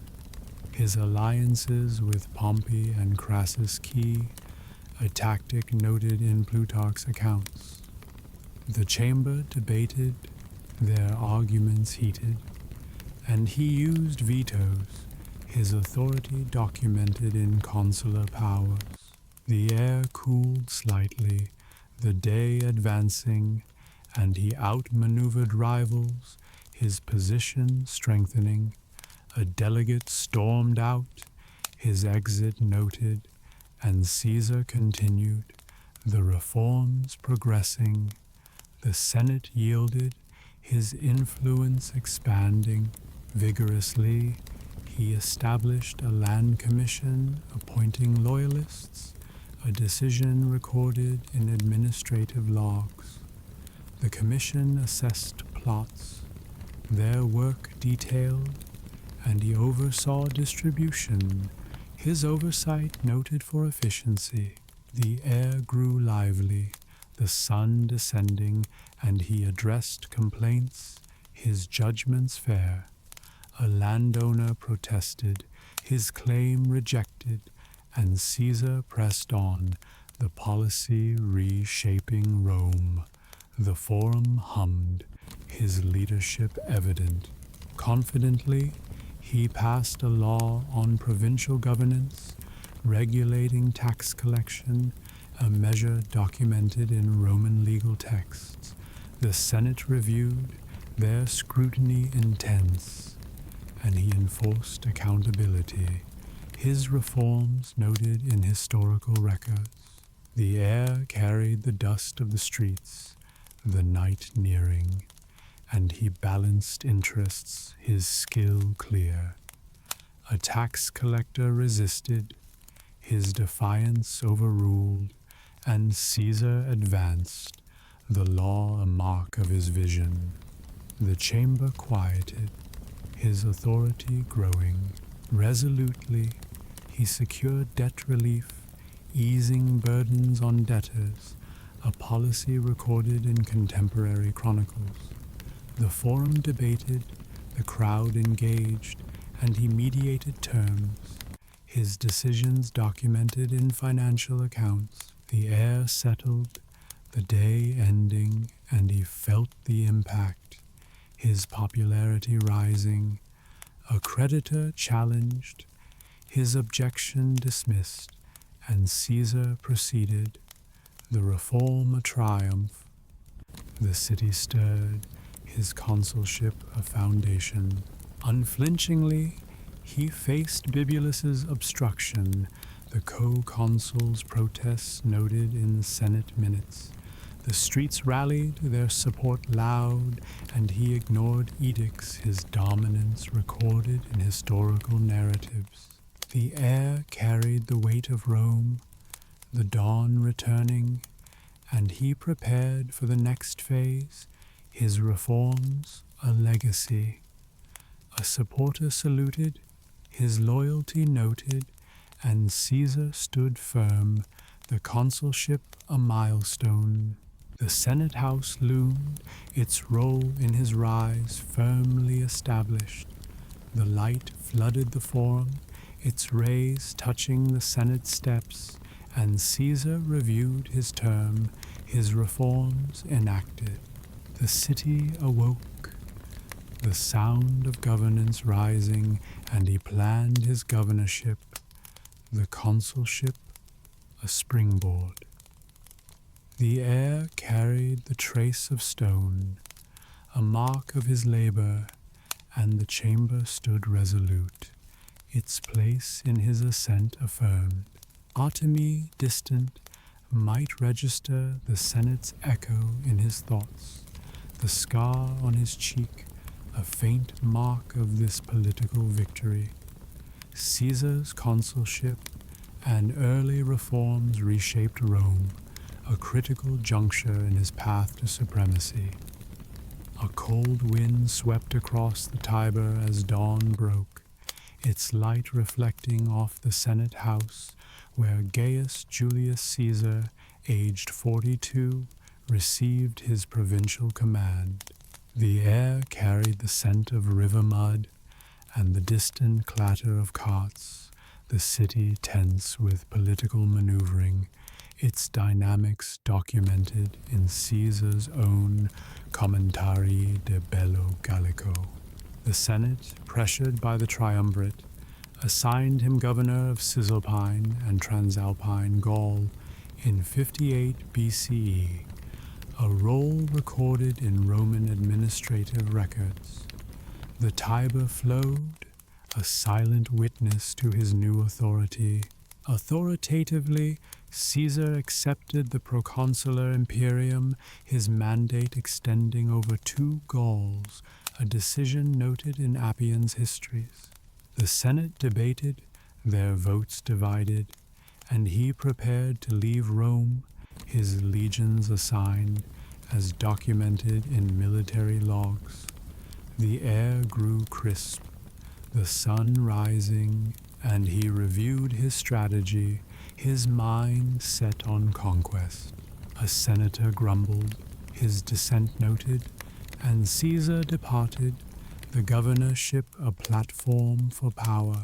His alliances with Pompey and Crassus key, a tactic noted in Plutarch's accounts. The chamber debated, their arguments heated, and he used vetoes, his authority documented in consular powers. The air cooled slightly, the day advancing, and he outmaneuvered rivals, his position strengthening. A delegate stormed out, his exit noted, and Caesar continued, the reforms progressing. The Senate yielded, his influence expanding. Vigorously, he established a land commission appointing loyalists, a decision recorded in administrative logs. The commission assessed plots, their work detailed, and he oversaw distribution, his oversight noted for efficiency. The air grew lively, the sun descending, and he addressed complaints, his judgments fair. A landowner protested, his claim rejected, and Caesar pressed on, the policy reshaping Rome. The forum hummed, his leadership evident. Confidently, he passed a law on provincial governance, regulating tax collection, a measure documented in Roman legal texts. The Senate reviewed, their scrutiny intense, and he enforced accountability, his reforms noted in historical records. The air carried the dust of the streets, the night nearing, and he balanced interests, his skill clear. A tax collector resisted, his defiance overruled, and Caesar advanced, the law a mark of his vision. The chamber quieted, his authority growing. Resolutely, he secured debt relief, easing burdens on debtors, a policy recorded in contemporary chronicles. The forum debated, the crowd engaged, and he mediated terms, his decisions documented in financial accounts. The air settled, the day ending, and he felt the impact, his popularity rising. A creditor challenged, his objection dismissed, and Caesar proceeded, the reform a triumph. The city stirred, his consulship a foundation. Unflinchingly, he faced Bibulus's obstruction, the co-consul's protests noted in Senate minutes. The streets rallied, their support loud, and he ignored edicts, his dominance recorded in historical narratives. The air carried the weight of Rome, the dawn returning, and he prepared for the next phase, his reforms, a legacy. A supporter saluted, his loyalty noted, and Caesar stood firm, the consulship a milestone. The Senate House loomed, its role in his rise firmly established. The light flooded the forum, its rays touching the Senate steps, and Caesar reviewed his term, his reforms enacted. The city awoke, the sound of governance rising, and he planned his governorship, the consulship a springboard. The air carried the trace of stone, a mark of his labor, and the chamber stood resolute, its place in his ascent affirmed. Automy, distant, might register the Senate's echo in his thoughts, the scar on his cheek, a faint mark of this political victory. Caesar's consulship and early reforms reshaped Rome, a critical juncture in his path to supremacy. A cold wind swept across the Tiber as dawn broke, its light reflecting off the Senate House, where Gaius Julius Caesar, aged 42, received his provincial command. The air carried the scent of river mud and the distant clatter of carts, the city tense with political maneuvering, its dynamics documented in Caesar's own Commentari de Bello Gallico. The Senate, pressured by the triumvirate, assigned him governor of Cisalpine and Transalpine Gaul in 58 BCE, a role recorded in Roman administrative records. The Tiber flowed, a silent witness to his new authority. Authoritatively, Caesar accepted the proconsular imperium, his mandate extending over 2 Gauls, a decision noted in Appian's histories. The Senate debated, their votes divided, and he prepared to leave Rome, his legions assigned, as documented in military logs. The air grew crisp, the sun rising, and he reviewed his strategy, his mind set on conquest. A senator grumbled, his dissent noted, and Caesar departed, the governorship a platform for power.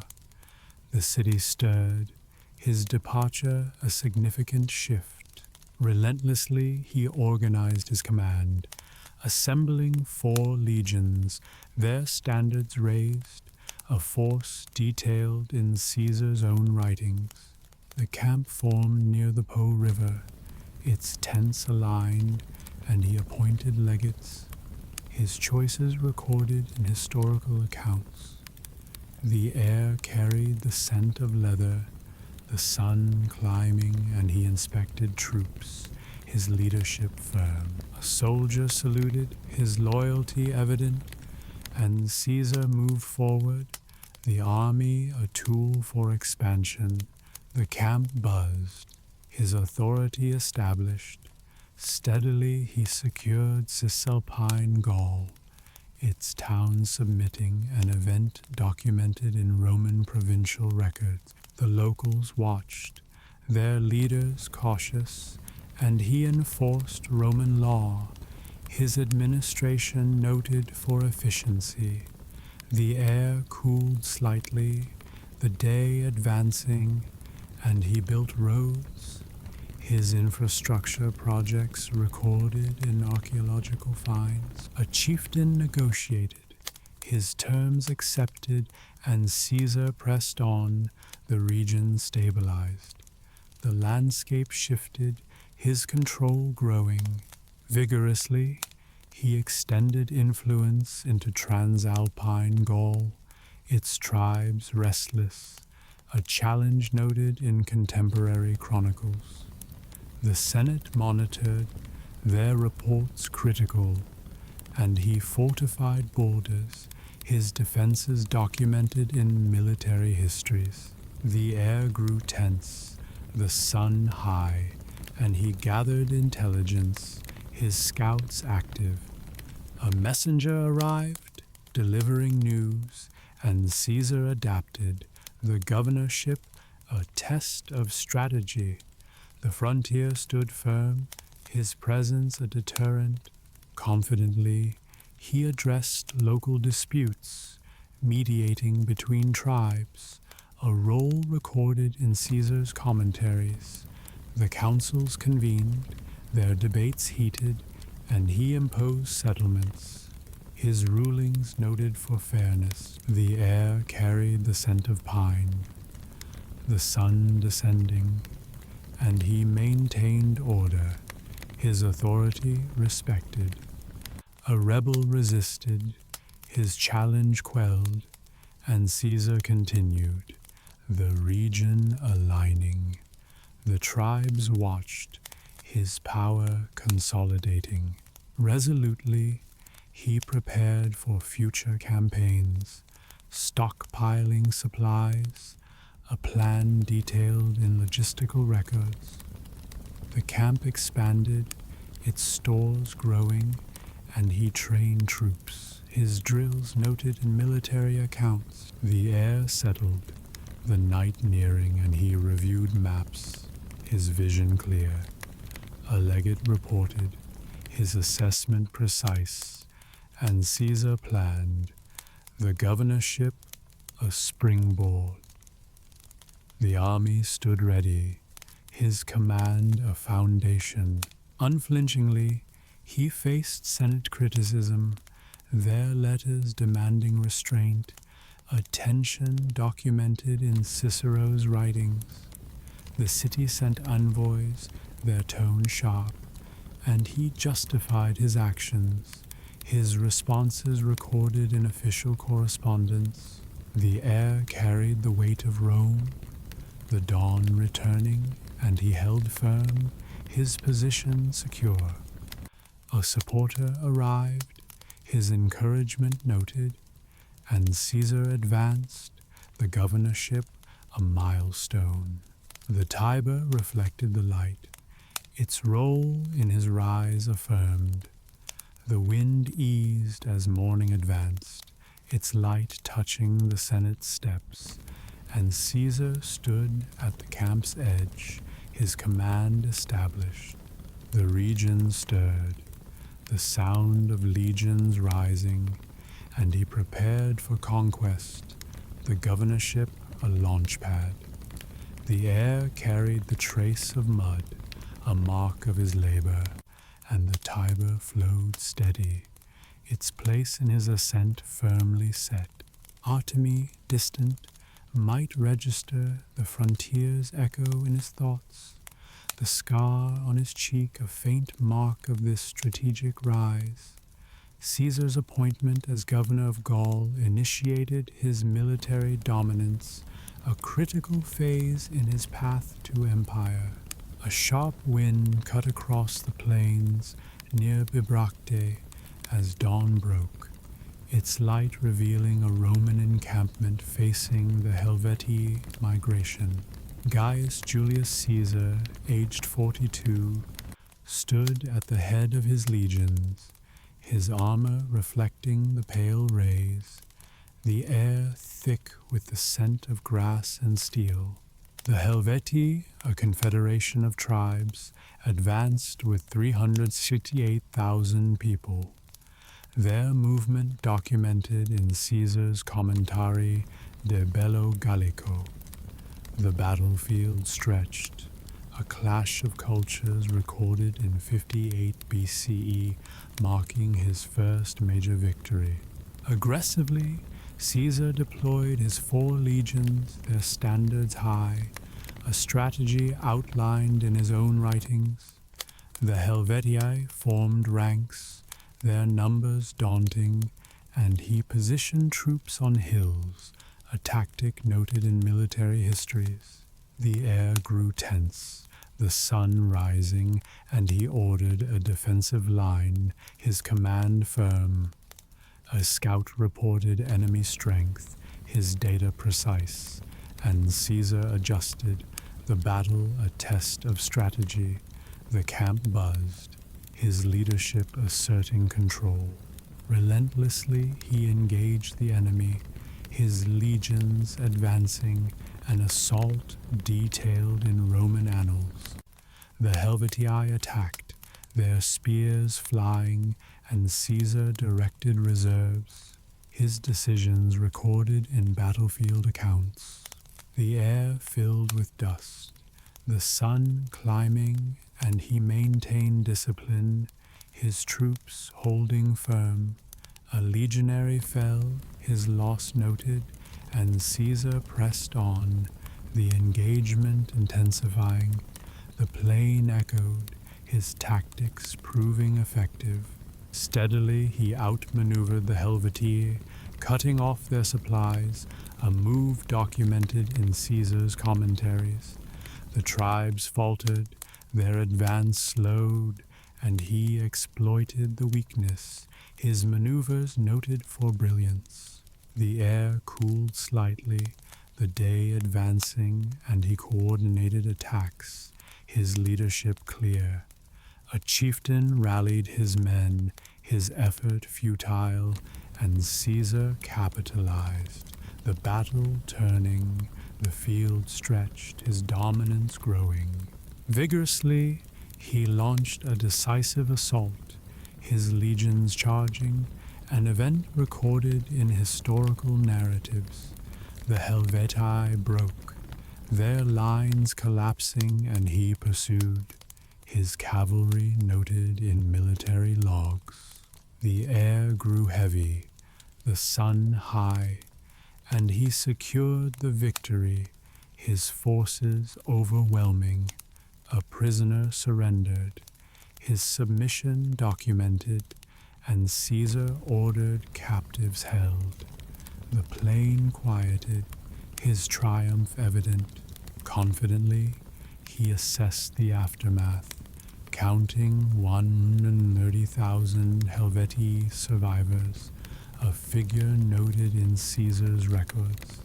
The city stirred, his departure a significant shift. Relentlessly he organized his command, assembling 4 legions, their standards raised, a force detailed in Caesar's own writings. The camp formed near the Po River, its tents aligned, and he appointed legates, his choices recorded in historical accounts. The air carried the scent of leather, the sun climbing, and he inspected troops, his leadership firm. A soldier saluted, his loyalty evident, and Caesar moved forward, the army a tool for expansion. The camp buzzed, his authority established. Steadily he secured Cisalpine Gaul, its towns submitting, an event documented in Roman provincial records. The locals watched, their leaders cautious, and he enforced Roman law, his administration noted for efficiency. The air cooled slightly, the day advancing, and he built roads, his infrastructure projects recorded in archaeological finds. A chieftain negotiated, his terms accepted, and Caesar pressed on, the region stabilized. The landscape shifted, his control growing. Vigorously, he extended influence into Transalpine Gaul, its tribes restless, a challenge noted in contemporary chronicles. The Senate monitored their reports critical, and he fortified borders, his defenses documented in military histories. The air grew tense, the sun high, and he gathered intelligence, his scouts active. A messenger arrived, delivering news, and Caesar adapted, the governorship a test of strategy. The frontier stood firm, his presence a deterrent. Confidently, he addressed local disputes, mediating between tribes, a role recorded in Caesar's commentaries. The councils convened, their debates heated, and he imposed settlements. His rulings noted for fairness. The air carried the scent of pine, the sun descending, and he maintained order, his authority respected. A rebel resisted, his challenge quelled, and Caesar continued, the region aligning. The tribes watched, his power consolidating. Resolutely, he prepared for future campaigns, stockpiling supplies, a plan detailed in logistical records. The camp expanded, its stores growing, and he trained troops, his drills noted in military accounts. The air settled, the night nearing, and he reviewed maps, his vision clear. A legate reported, his assessment precise, and Caesar planned, the governorship a springboard. The army stood ready, his command a foundation. Unflinchingly, he faced Senate criticism, their letters demanding restraint, a tension documented in Cicero's writings. The city sent envoys, their tone sharp, and he justified his actions, his responses recorded in official correspondence. The air carried the weight of Rome, the dawn returning, and he held firm, his position secure. A supporter arrived, his encouragement noted, and Caesar advanced, the governorship a milestone. The Tiber reflected the light, its role in his rise affirmed. The wind eased as morning advanced, its light touching the Senate steps, and Caesar stood at the camp's edge, his command established. The region stirred, the sound of legions rising, and he prepared for conquest, the governorship a launchpad. The air carried the trace of mud, a mark of his labor, and the Tiber flowed steady, its place in his ascent firmly set. Artemy, distant, might register the frontier's echo in his thoughts, the scar on his cheek a faint mark of this strategic rise. Caesar's appointment as governor of Gaul initiated his military dominance, a critical phase in his path to empire. A sharp wind cut across the plains near Bibracte as dawn broke, its light revealing a Roman encampment facing the Helvetii migration. Gaius Julius Caesar, aged 42, stood at the head of his legions, his armor reflecting the pale rays, the air thick with the scent of grass and steel. The Helvetii, a confederation of tribes, advanced with 368,000 people. Their movement documented in Caesar's commentary De Bello Gallico. The battlefield stretched, a clash of cultures recorded in 58 BCE, marking his first major victory. Aggressively, Caesar deployed his 4 legions, their standards high, a strategy outlined in his own writings. The Helvetii formed ranks, their numbers daunting, and he positioned troops on hills, a tactic noted in military histories. The air grew tense, the sun rising, and he ordered a defensive line, his command firm. A scout reported enemy strength, his data precise, and Caesar adjusted, the battle a test of strategy. The camp buzzed, his leadership asserting control. Relentlessly he engaged the enemy, his legions advancing, an assault detailed in Roman annals. The Helvetii attacked, their spears flying, and Caesar directed reserves, his decisions recorded in battlefield accounts. The air filled with dust, the sun climbing, and he maintained discipline, his troops holding firm. A legionary fell, his loss noted, and Caesar pressed on, the engagement intensifying. The plain echoed, his tactics proving effective. Steadily he outmaneuvered the Helvetii, cutting off their supplies, a move documented in Caesar's commentaries. The tribes faltered, their advance slowed, and he exploited the weakness, his maneuvers noted for brilliance. The air cooled slightly, the day advancing, and he coordinated attacks, his leadership clear. A chieftain rallied his men, his effort futile, and Caesar capitalized, the battle turning, the field stretched, his dominance growing. Vigorously, he launched a decisive assault, his legions charging, an event recorded in historical narratives. The Helvetii broke, their lines collapsing, and he pursued, his cavalry noted in military logs. The air grew heavy, the sun high, and he secured the victory, his forces overwhelming. A prisoner surrendered, his submission documented, and Caesar ordered captives held. The plain quieted, his triumph evident. Confidently, he assessed the aftermath, counting 130,000 Helvetii survivors, a figure noted in Caesar's records.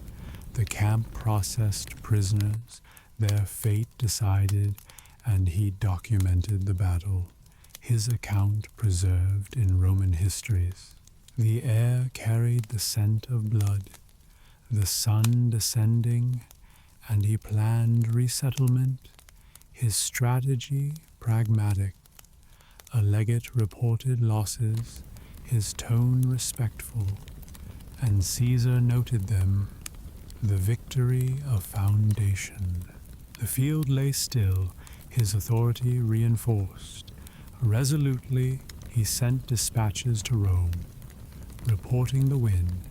The camp processed prisoners, their fate decided, and he documented the battle, his account preserved in Roman histories. The air carried the scent of blood, the sun descending, and he planned resettlement, his strategy pragmatic. A legate reported losses, his tone respectful, and Caesar noted them, the victory of foundation. The field lay still, his authority reinforced. Resolutely, he sent dispatches to Rome, reporting the win,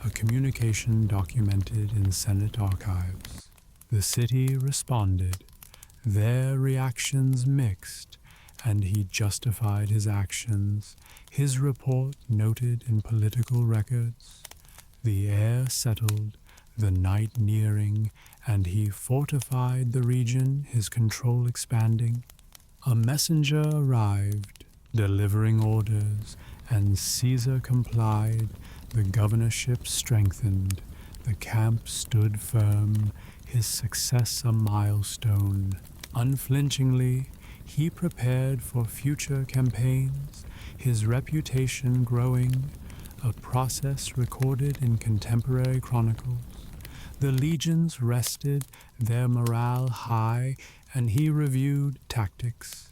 a communication documented in Senate archives. The city responded, their reactions mixed, and he justified his actions, his report noted in political records. The air settled, the night nearing, and he fortified the region, his control expanding. A messenger arrived, delivering orders, and Caesar complied, the governorship strengthened, the camp stood firm, his success a milestone. Unflinchingly, he prepared for future campaigns, his reputation growing, a process recorded in contemporary chronicles. The legions rested, their morale high, and he reviewed tactics,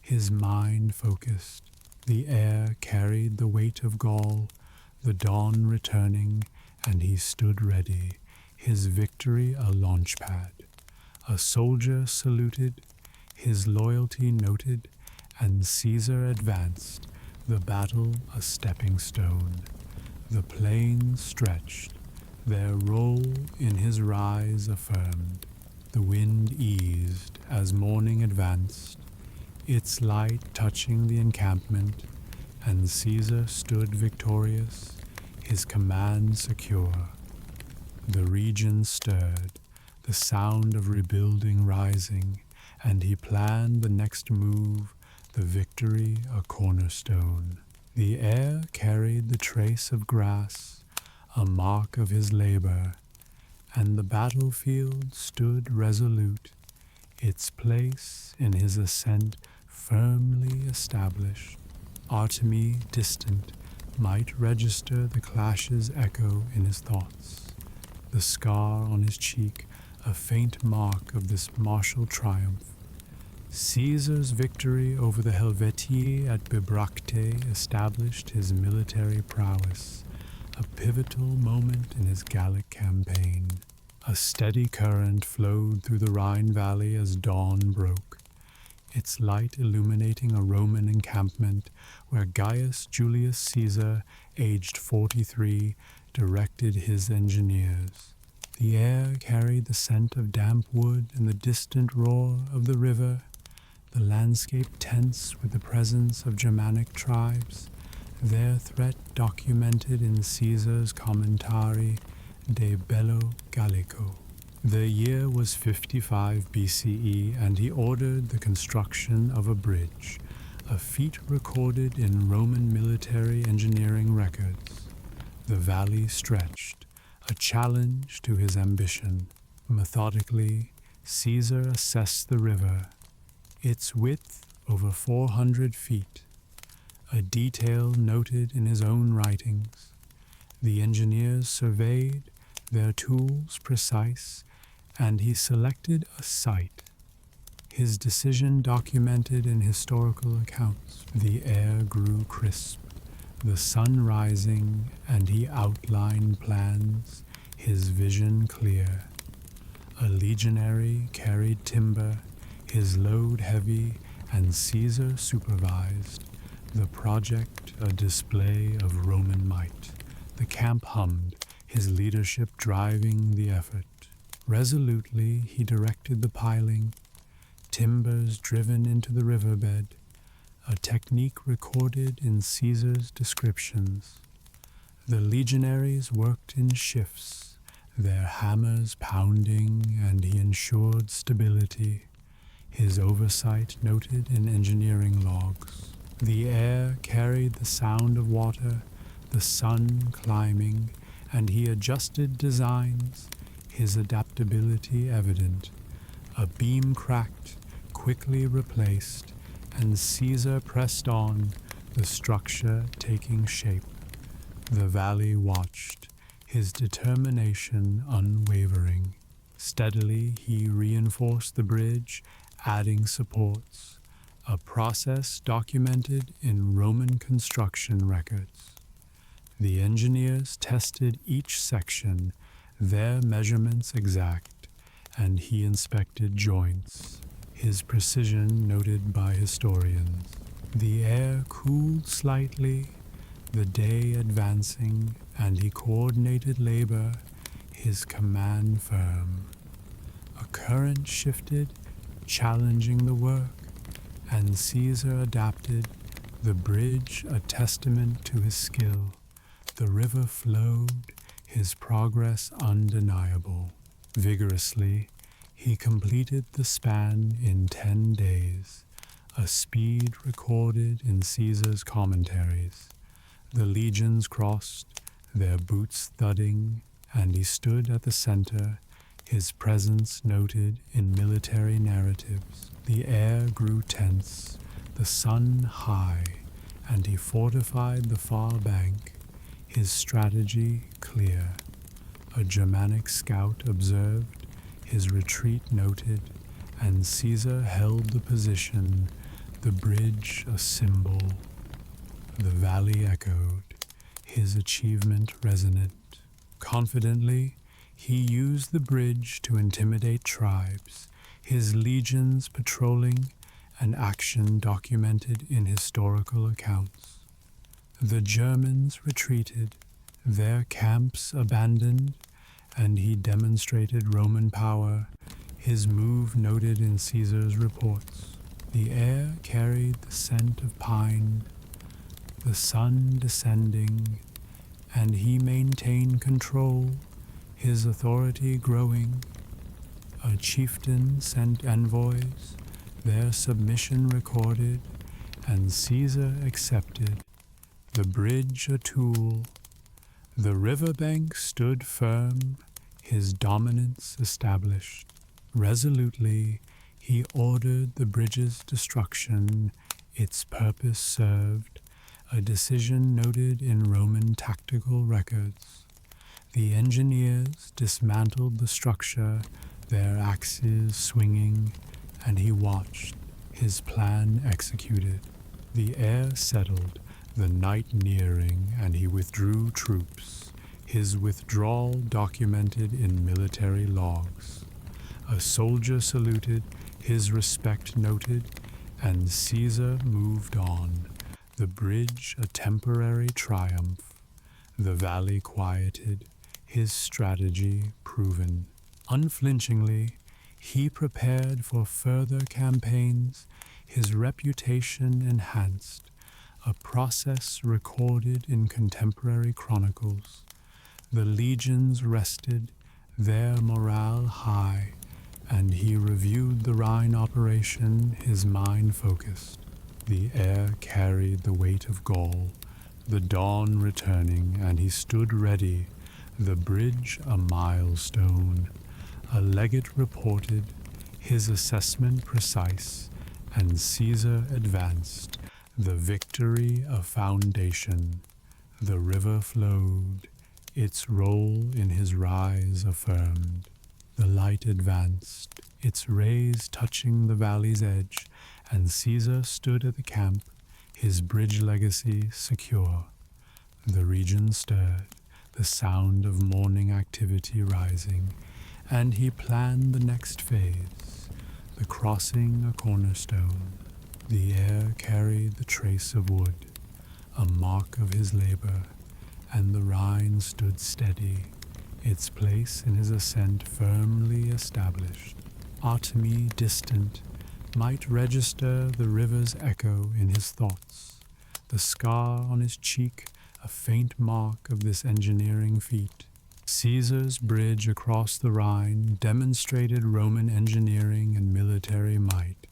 his mind focused. The air carried the weight of Gaul, the dawn returning, and he stood ready, his victory a launchpad. A soldier saluted, his loyalty noted, and Caesar advanced, the battle a stepping stone. The plains stretched, their role in his rise affirmed. The wind eased as morning advanced, its light touching the encampment, and Caesar stood victorious, his command secure. The region stirred, the sound of rebuilding rising, and he planned the next move, the victory a cornerstone. The air carried the trace of grass, a mark of his labor, and the battlefield stood resolute, its place in his ascent firmly established. Artemy, distant, might register the clash's echo in his thoughts, the scar on his cheek a faint mark of this martial triumph. Caesar's victory over the Helvetii at Bibracte established his military prowess, a pivotal moment in his Gallic campaign. A steady current flowed through the Rhine valley as dawn broke, its light illuminating a Roman encampment where Gaius Julius Caesar, aged 43, directed his engineers. The air carried the scent of damp wood and the distant roar of the river, the landscape tense with the presence of Germanic tribes, their threat documented in Caesar's commentary De Bello Gallico. The year was 55 BCE, and he ordered the construction of a bridge, a feat recorded in Roman military engineering records. The valley stretched, a challenge to his ambition. Methodically, Caesar assessed the river, its width over 400 feet, a detail noted in his own writings. The engineers surveyed, their tools precise, and he selected a site. His decision documented in historical accounts. The air grew crisp, the sun rising, and he outlined plans, his vision clear. A legionary carried timber, his load heavy, and Caesar supervised. The project a display of Roman might. The camp hummed, his leadership driving the effort. Resolutely he directed the piling, timbers driven into the riverbed, a technique recorded in Caesar's descriptions. The legionaries worked in shifts, their hammers pounding, and he ensured stability, his oversight noted in engineering logs. The air carried the sound of water, the sun climbing, and he adjusted designs, his adaptability evident. A beam cracked, quickly replaced, and Caesar pressed on, the structure taking shape. The valley watched, his determination unwavering. Steadily he reinforced the bridge, adding supports, a process documented in Roman construction records. The engineers tested each section, their measurements exact, and he inspected joints, his precision noted by historians. The air cooled slightly, the day advancing, and he coordinated labor, his command firm. A current shifted, challenging the work, and Caesar adapted, the bridge a testament to his skill. The river flowed, his progress undeniable. Vigorously, he completed the span in 10 days, a speed recorded in Caesar's commentaries. The legions crossed, their boots thudding, and he stood at the center, his presence noted in military narratives. The air grew tense, the sun high, and he fortified the far bank, his strategy clear. A Germanic scout observed, his retreat noted, and Caesar held the position, the bridge a symbol. The valley echoed, his achievement resonant. Confidently, he used the bridge to intimidate tribes, his legions patrolling, an action documented in historical accounts. The Germans retreated, their camps abandoned, and he demonstrated Roman power, his move noted in Caesar's reports. The air carried the scent of pine, the sun descending, and he maintained control, his authority growing. A chieftain sent envoys, their submission recorded, and Caesar accepted, the bridge a tool. The riverbank stood firm, his dominance established. Resolutely, he ordered the bridge's destruction, its purpose served, a decision noted in Roman tactical records. The engineers dismantled the structure, their axes swinging, and he watched, his plan executed. The air settled, the night nearing, and he withdrew troops, his withdrawal documented in military logs. A soldier saluted, his respect noted, and Caesar moved on, the bridge a temporary triumph, the valley quieted, his strategy proven. Unflinchingly, he prepared for further campaigns, his reputation enhanced, a process recorded in contemporary chronicles. The legions rested, their morale high, and he reviewed the Rhine operation, his mind focused. The air carried the weight of Gaul, the dawn returning, and he stood ready, the bridge a milestone. A legate reported, his assessment precise, and Caesar advanced, the victory a foundation. The river flowed, its role in his rise affirmed. The light advanced, its rays touching the valley's edge, and Caesar stood at the camp, his bridge legacy secure. The region stirred, the sound of morning activity rising, and he planned the next phase, the crossing a cornerstone. The air carried the trace of wood, a mark of his labor, and the Rhine stood steady, its place in his ascent firmly established. Automy distant might register the river's echo in his thoughts, the scar on his cheek a faint mark of this engineering feat. Caesar's bridge across the Rhine demonstrated Roman engineering and military might,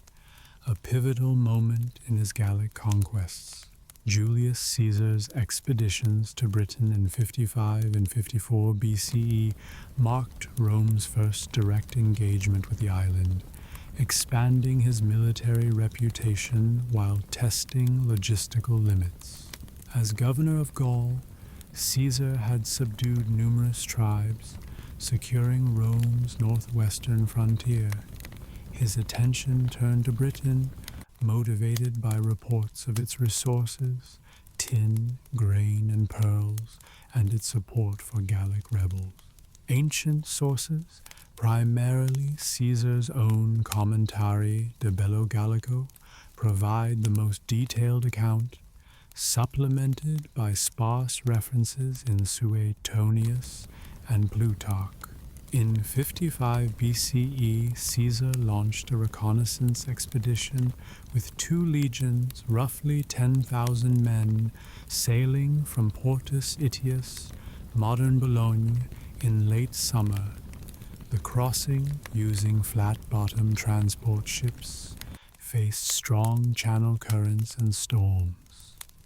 a pivotal moment in his Gallic conquests. Julius Caesar's expeditions to Britain in 55 and 54 BCE marked Rome's first direct engagement with the island, expanding his military reputation while testing logistical limits. As governor of Gaul, Caesar had subdued numerous tribes, securing Rome's northwestern frontier. His attention turned to Britain, motivated by reports of its resources, tin, grain, and pearls, and its support for Gallic rebels. Ancient sources, primarily Caesar's own Commentary de Bello Gallico, provide the most detailed account, supplemented by sparse references in Suetonius and Plutarch. In 55 BCE, Caesar launched a reconnaissance expedition with 2 legions, roughly 10,000 men, sailing from Portus Itius, modern Bologna, in late summer. The crossing, using flat-bottom transport ships, faced strong channel currents and storms.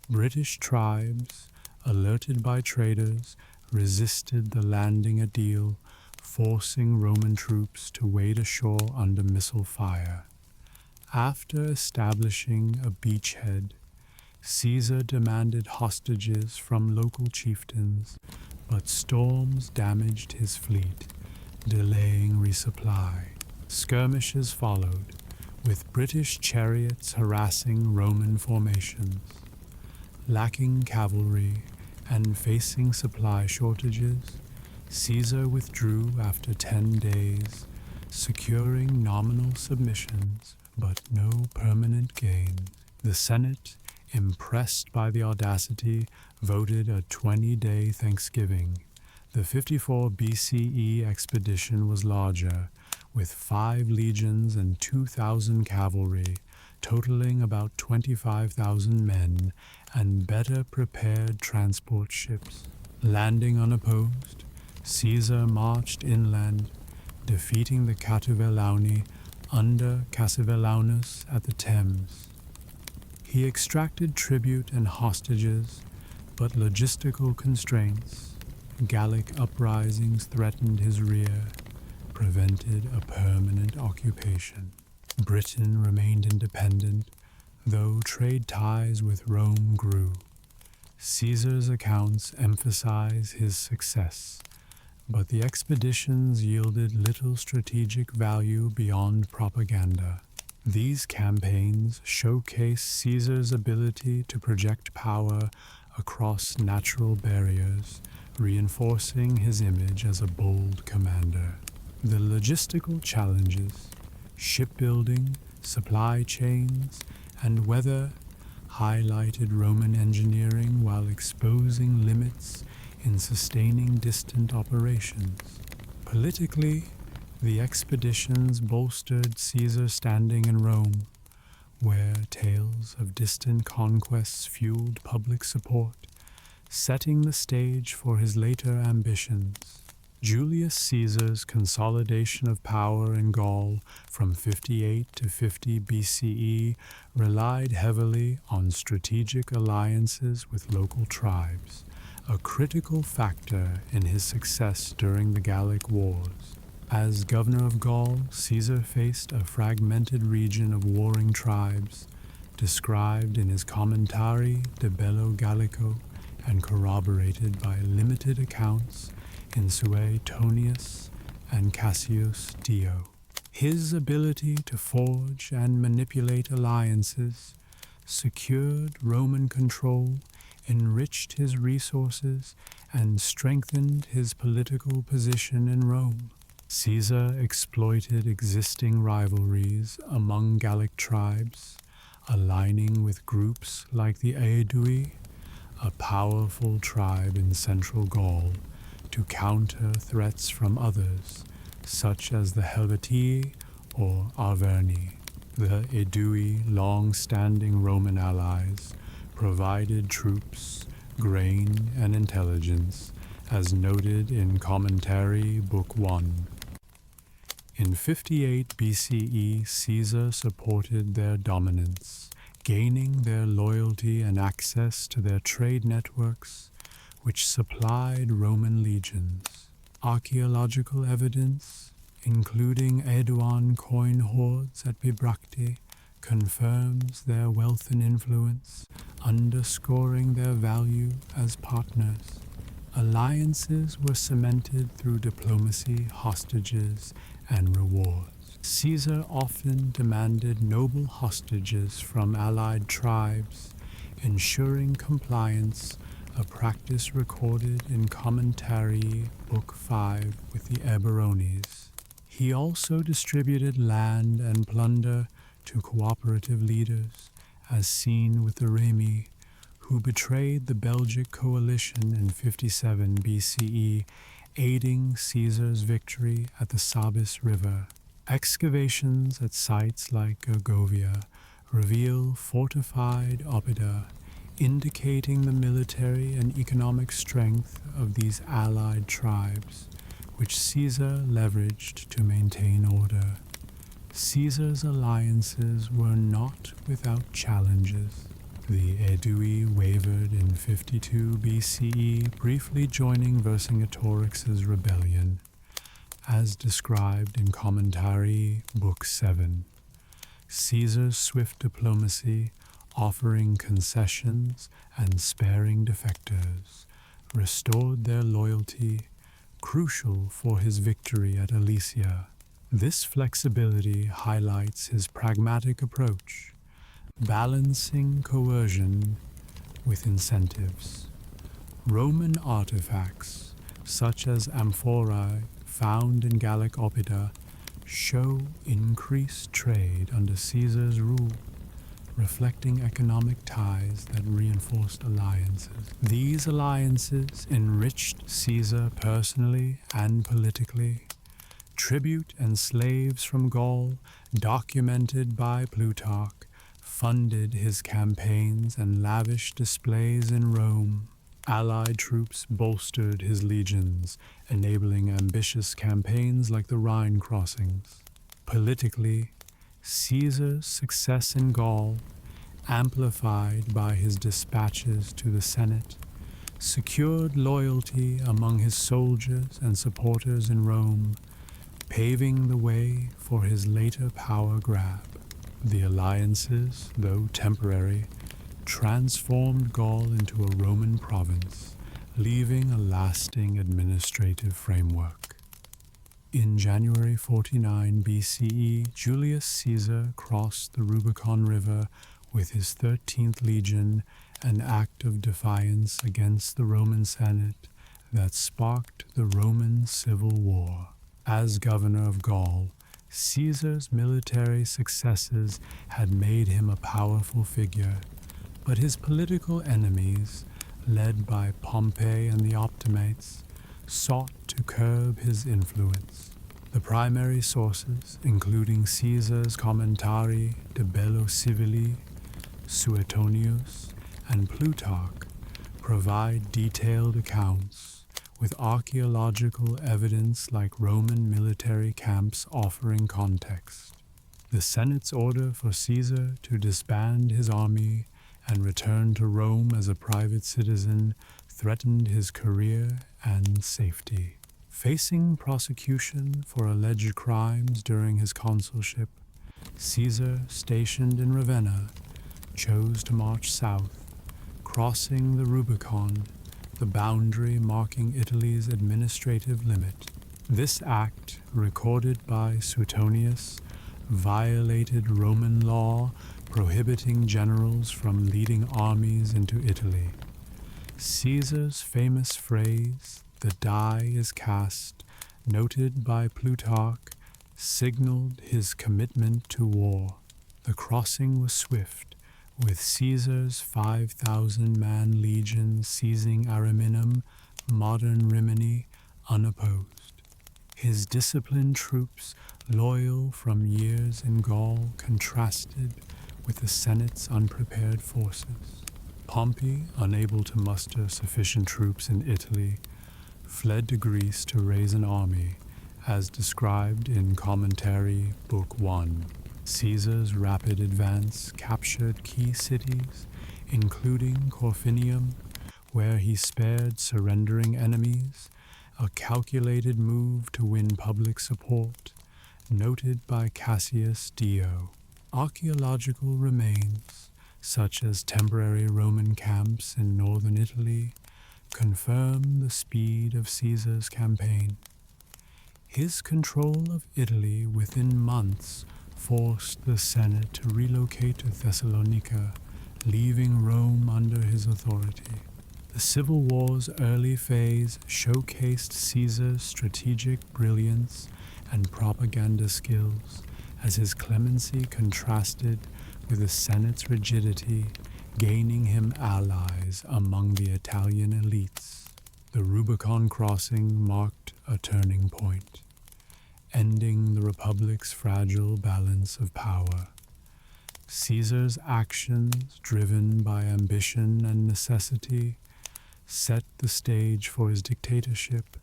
British tribes, alerted by traders, resisted the landing at Deal, forcing Roman troops to wade ashore under missile fire. After establishing a beachhead, Caesar demanded hostages from local chieftains, but storms damaged his fleet, delaying resupply. Skirmishes followed, with British chariots harassing Roman formations. Lacking cavalry and facing supply shortages, Caesar withdrew after 10 days, securing nominal submissions but no permanent gain. The Senate, impressed by the audacity, voted a 20-day Thanksgiving. The 54 BCE expedition was larger, with 5 legions and 2,000 cavalry, totaling about 25,000 men, and better prepared transport ships. Landing unopposed, Caesar marched inland, defeating the Catuvellauni under Cassivellaunus at the Thames. He extracted tribute and hostages, but logistical constraints, Gallic uprisings threatened his rear, prevented a permanent occupation. Britain remained independent, though trade ties with Rome grew. Caesar's accounts emphasize his success, but the expeditions yielded little strategic value beyond propaganda. These campaigns showcase Caesar's ability to project power across natural barriers, reinforcing his image as a bold commander. The logistical challenges, shipbuilding, supply chains, and weather highlighted Roman engineering while exposing limits in sustaining distant operations. Politically, the expeditions bolstered Caesar's standing in Rome, where tales of distant conquests fueled public support, setting the stage for his later ambitions. Julius Caesar's consolidation of power in Gaul from 58 to 50 BCE relied heavily on strategic alliances with local tribes, a critical factor in his success during the Gallic Wars. As governor of Gaul, Caesar faced a fragmented region of warring tribes, described in his Commentari de Bello Gallico and corroborated by limited accounts in Suetonius and Cassius Dio. His ability to forge and manipulate alliances secured Roman control, enriched his resources, and strengthened his political position in Rome. Caesar exploited existing rivalries among Gallic tribes, aligning with groups like the Aedui, a powerful tribe in central Gaul, to counter threats from others, such as the Helvetii or Arverni. The Aedui, long-standing Roman allies, provided troops, grain, and intelligence, as noted in Commentary Book 1. In 58 BCE, Caesar supported their dominance, gaining their loyalty and access to their trade networks, which supplied Roman legions. Archaeological evidence, including Aeduan coin hoards at Bibracte, confirms their wealth and influence, underscoring their value as partners. Alliances were cemented through diplomacy, hostages, and rewards. Caesar often demanded noble hostages from allied tribes, ensuring compliance, a practice recorded in Commentary Book 5 with the Eburones. He also distributed land and plunder to cooperative leaders, as seen with the Remi, who betrayed the Belgic coalition in 57 BCE, aiding Caesar's victory at the Sabis River. Excavations at sites like Gergovia reveal fortified oppida, indicating the military and economic strength of these allied tribes, which Caesar leveraged to maintain order. Caesar's alliances were not without challenges. The Aedui wavered in 52 BCE, briefly joining Vercingetorix's rebellion, as described in Commentary Book 7. Caesar's swift diplomacy, offering concessions and sparing defectors, restored their loyalty, crucial for his victory at Alesia. This flexibility highlights his pragmatic approach, balancing coercion with incentives. Roman artifacts, such as amphorae found in Gallic oppida, show increased trade under Caesar's rule, reflecting economic ties that reinforced alliances. These alliances enriched Caesar personally and politically. Tribute and slaves from Gaul, documented by Plutarch, funded his campaigns and lavish displays in Rome. Allied troops bolstered his legions, enabling ambitious campaigns like the Rhine crossings. Politically, Caesar's success in Gaul, amplified by his dispatches to the Senate, secured loyalty among his soldiers and supporters in Rome, paving the way for his later power grab. The alliances, though temporary, transformed Gaul into a Roman province, leaving a lasting administrative framework. In January 49 BCE, Julius Caesar crossed the Rubicon River with his 13th Legion, an act of defiance against the Roman Senate that sparked the Roman Civil War. As governor of Gaul, Caesar's military successes had made him a powerful figure, but his political enemies, led by Pompey and the Optimates, sought to curb his influence. The primary sources, including Caesar's Commentari de Bello Civili, Suetonius, and Plutarch, provide detailed accounts, with archaeological evidence like Roman military camps offering context. The Senate's order for Caesar to disband his army and return to Rome as a private citizen threatened his career and safety. Facing prosecution for alleged crimes during his consulship, Caesar, stationed in Ravenna, chose to march south, crossing the Rubicon, the boundary marking Italy's administrative limit. This act, recorded by Suetonius, violated Roman law prohibiting generals from leading armies into Italy. Caesar's famous phrase, "The die is cast," noted by Plutarch, signaled his commitment to war. The crossing was swift, with Caesar's 5,000-man legion seizing Ariminum, modern Rimini, unopposed. His disciplined troops, loyal from years in Gaul, contrasted with the Senate's unprepared forces. Pompey, unable to muster sufficient troops in Italy, fled to Greece to raise an army, as described in Commentary, Book 1. Caesar's rapid advance captured key cities, including Corfinium, where he spared surrendering enemies, a calculated move to win public support, noted by Cassius Dio. Archaeological remains, such as temporary Roman camps in northern Italy, confirm the speed of Caesar's campaign. His control of Italy within months forced the Senate to relocate to Thessalonica, leaving Rome under his authority. The Civil War's early phase showcased Caesar's strategic brilliance and propaganda skills, as his clemency contrasted with the Senate's rigidity, gaining him allies among the Italian elites. The Rubicon crossing marked a turning point, ending the Republic's fragile balance of power. Caesar's actions, driven by ambition and necessity, set the stage for his dictatorship,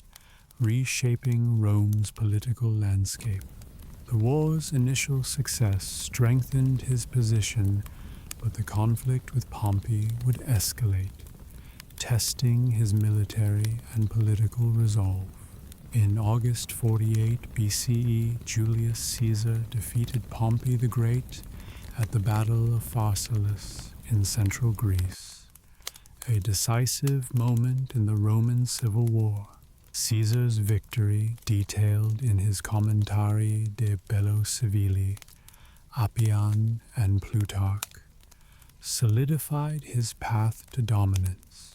reshaping Rome's political landscape. The war's initial success strengthened his position, but the conflict with Pompey would escalate, testing his military and political resolve. In August 48 BCE, Julius Caesar defeated Pompey the Great at the Battle of Pharsalus in central Greece, a decisive moment in the Roman Civil War. Caesar's victory, detailed in his Commentari de Bello Civili, Appian, and Plutarch, solidified his path to dominance.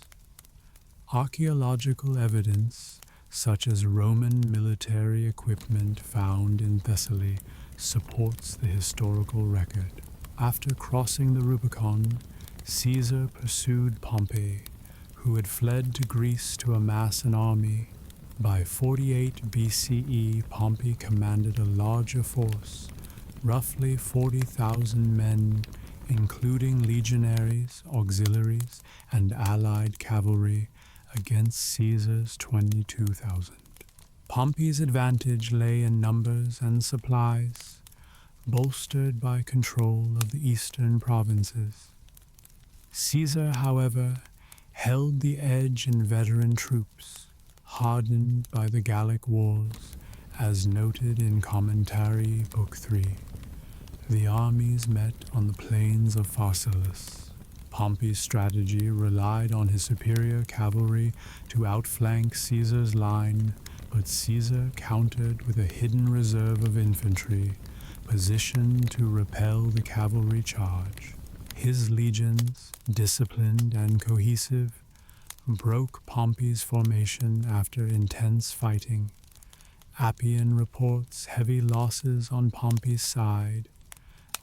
Archaeological evidence, such as Roman military equipment found in Thessaly, supports the historical record. After crossing the Rubicon, Caesar pursued Pompey, who had fled to Greece to amass an army. By 48 BCE, Pompey commanded a larger force, roughly 40,000 men, including legionaries, auxiliaries, and allied cavalry, against Caesar's 22,000. Pompey's advantage lay in numbers and supplies, bolstered by control of the eastern provinces. Caesar, however, held the edge in veteran troops, hardened by the Gallic wars, as noted in Commentary Book 3. The armies met on the plains of Pharsalus. Pompey's strategy relied on his superior cavalry to outflank Caesar's line, but Caesar countered with a hidden reserve of infantry, positioned to repel the cavalry charge. His legions, disciplined and cohesive, broke Pompey's formation after intense fighting. Appian reports heavy losses on Pompey's side,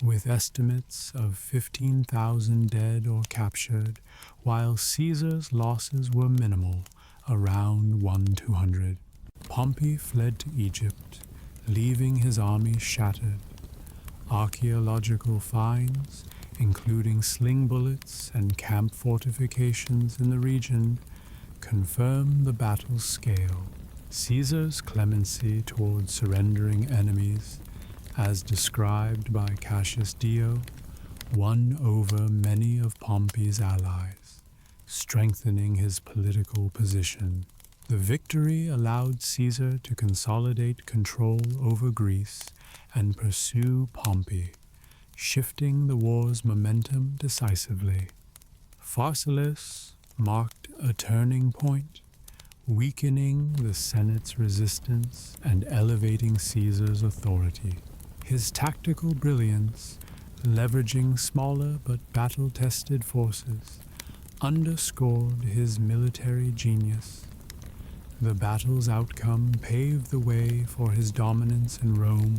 with estimates of 15,000 dead or captured, while Caesar's losses were minimal, around 1,200. Pompey fled to Egypt, leaving his army shattered. Archaeological finds, including sling bullets and camp fortifications in the region, confirm the battle's scale. Caesar's clemency towards surrendering enemies, as described by Cassius Dio, won over many of Pompey's allies, strengthening his political position. The victory allowed Caesar to consolidate control over Greece and pursue Pompey, shifting the war's momentum decisively. Pharsalus marked a turning point, weakening the Senate's resistance and elevating Caesar's authority. His tactical brilliance, leveraging smaller but battle-tested forces, underscored his military genius. The battle's outcome paved the way for his dominance in Rome,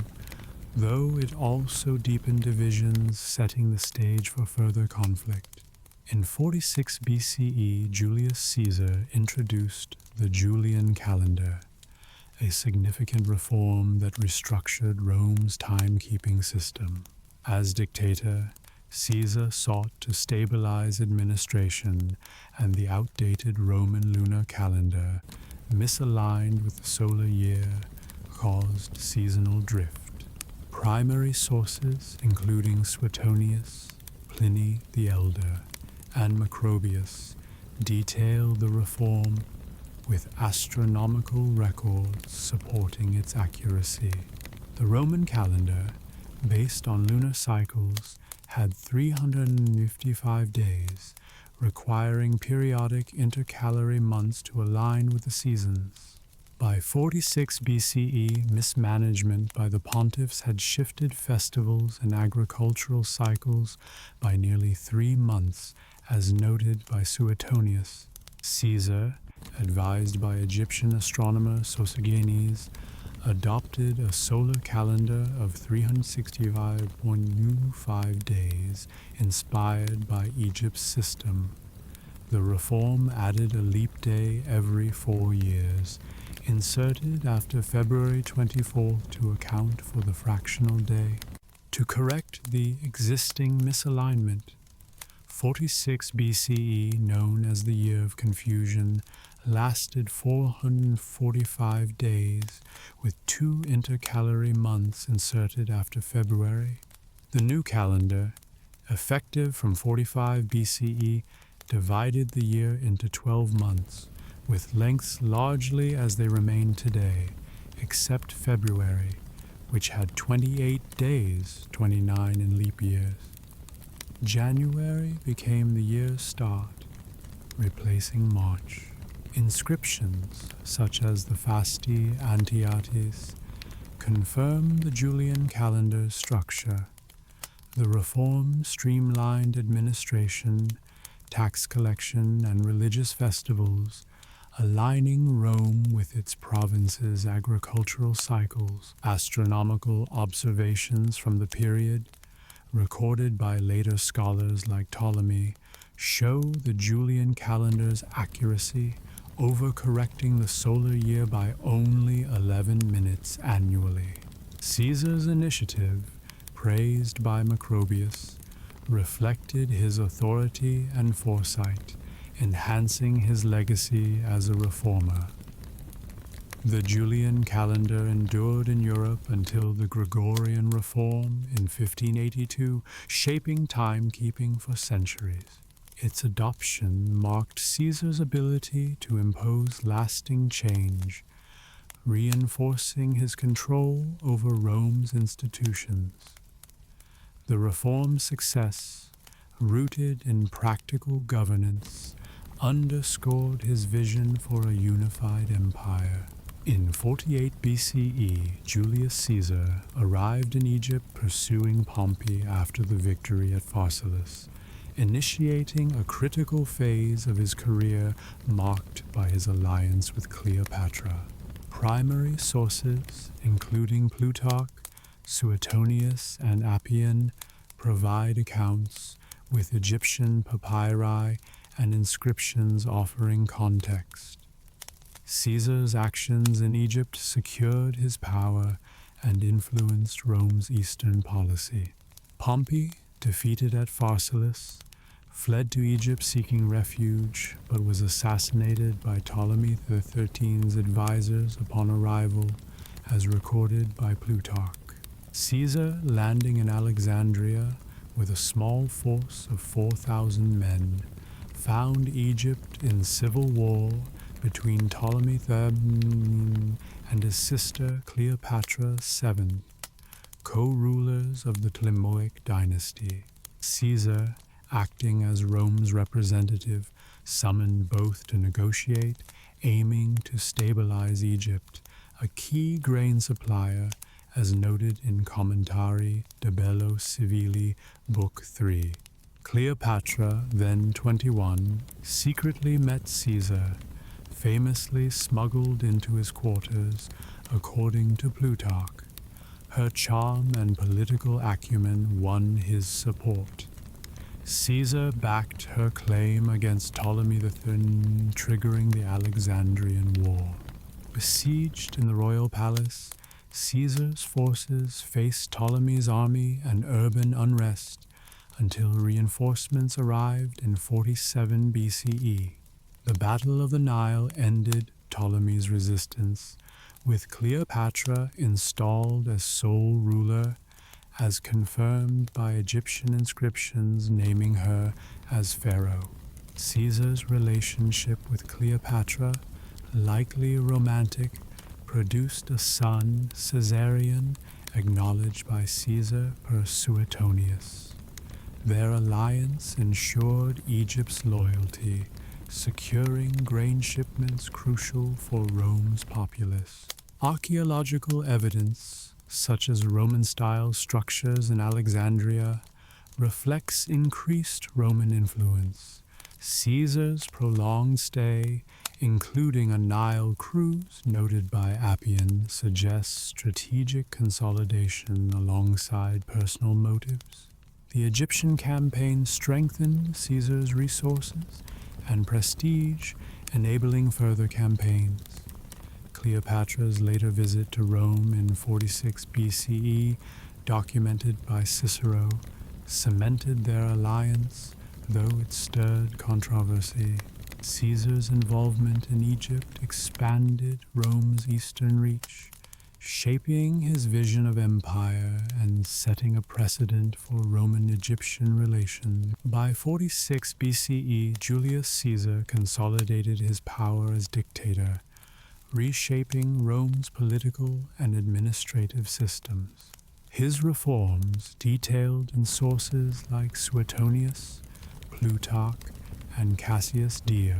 though it also deepened divisions, setting the stage for further conflict. In 46 BCE, Julius Caesar introduced the Julian calendar, a significant reform that restructured Rome's timekeeping system. As dictator, Caesar sought to stabilize administration, and the outdated Roman lunar calendar, misaligned with the solar year, caused seasonal drift. Primary sources, including Suetonius, Pliny the Elder, and Macrobius, detail the reform, with astronomical records supporting its accuracy. The Roman calendar, based on lunar cycles, had 355 days, requiring periodic intercalary months to align with the seasons. By 46 BCE, mismanagement by the pontiffs had shifted festivals and agricultural cycles by nearly 3 months, as noted by Suetonius. Caesar, advised by Egyptian astronomer Sosigenes, adopted a solar calendar of 365.5 days, inspired by Egypt's system. The reform added a leap day every 4 years, inserted after February 24th to account for the fractional day. To correct the existing misalignment, 46 BCE, known as the Year of Confusion, lasted 445 days, with 2 intercalary months inserted after February. The new calendar, effective from 45 BCE, divided the year into 12 months, with lengths largely as they remain today, except February, which had 28 days, 29 in leap years. January became the year's start, replacing March. Inscriptions, such as the Fasti Antiatis, confirm the Julian calendar's structure. The reform streamlined administration, tax collection, and religious festivals, aligning Rome with its province's agricultural cycles. Astronomical observations from the period, recorded by later scholars like Ptolemy, show the Julian calendar's accuracy, overcorrecting the solar year by only 11 minutes annually. Caesar's initiative, praised by Macrobius, reflected his authority and foresight, enhancing his legacy as a reformer. The Julian calendar endured in Europe until the Gregorian reform in 1582, shaping timekeeping for centuries. Its adoption marked Caesar's ability to impose lasting change, reinforcing his control over Rome's institutions. The reform's success, rooted in practical governance, underscored his vision for a unified empire. In 48 BCE, Julius Caesar arrived in Egypt pursuing Pompey after the victory at Pharsalus, initiating a critical phase of his career marked by his alliance with Cleopatra. Primary sources, including Plutarch, Suetonius, and Appian, provide accounts with Egyptian papyri and inscriptions offering context. Caesar's actions in Egypt secured his power and influenced Rome's eastern policy. Pompey, defeated at Pharsalus, fled to Egypt seeking refuge, but was assassinated by Ptolemy XIII's advisors upon arrival, as recorded by Plutarch. Caesar, landing in Alexandria with a small force of 4,000 men, found Egypt in civil war between Ptolemy III and his sister Cleopatra VII, co-rulers of the Ptolemaic dynasty. Caesar, acting as Rome's representative, summoned both to negotiate, aiming to stabilize Egypt, a key grain supplier, as noted in Commentari de Bello Civili, Book 3. Cleopatra, then 21, secretly met Caesar, famously smuggled into his quarters, according to Plutarch. Her charm and political acumen won his support. Caesar backed her claim against Ptolemy III, triggering the Alexandrian War. Besieged in the royal palace, Caesar's forces faced Ptolemy's army and urban unrest until reinforcements arrived in 47 BCE. The Battle of the Nile ended Ptolemy's resistance, with Cleopatra installed as sole ruler, as confirmed by Egyptian inscriptions naming her as pharaoh. Caesar's relationship with Cleopatra, likely romantic, produced a son, Caesarion, acknowledged by Caesar per Suetonius. Their alliance ensured Egypt's loyalty, securing grain shipments crucial for Rome's populace. Archaeological evidence, such as Roman-style structures in Alexandria, reflects increased Roman influence. Caesar's prolonged stay, including a Nile cruise noted by Appian, suggests strategic consolidation alongside personal motives. The Egyptian campaign strengthened Caesar's resources and prestige, enabling further campaigns. Cleopatra's later visit to Rome in 46 BCE, documented by Cicero, cemented their alliance, though it stirred controversy. Caesar's involvement in Egypt expanded Rome's eastern reach, shaping his vision of empire and setting a precedent for Roman-Egyptian relations. By 46 BCE, Julius Caesar consolidated his power as dictator, reshaping Rome's political and administrative systems. His reforms, detailed in sources like Suetonius, Plutarch, and Cassius Dio,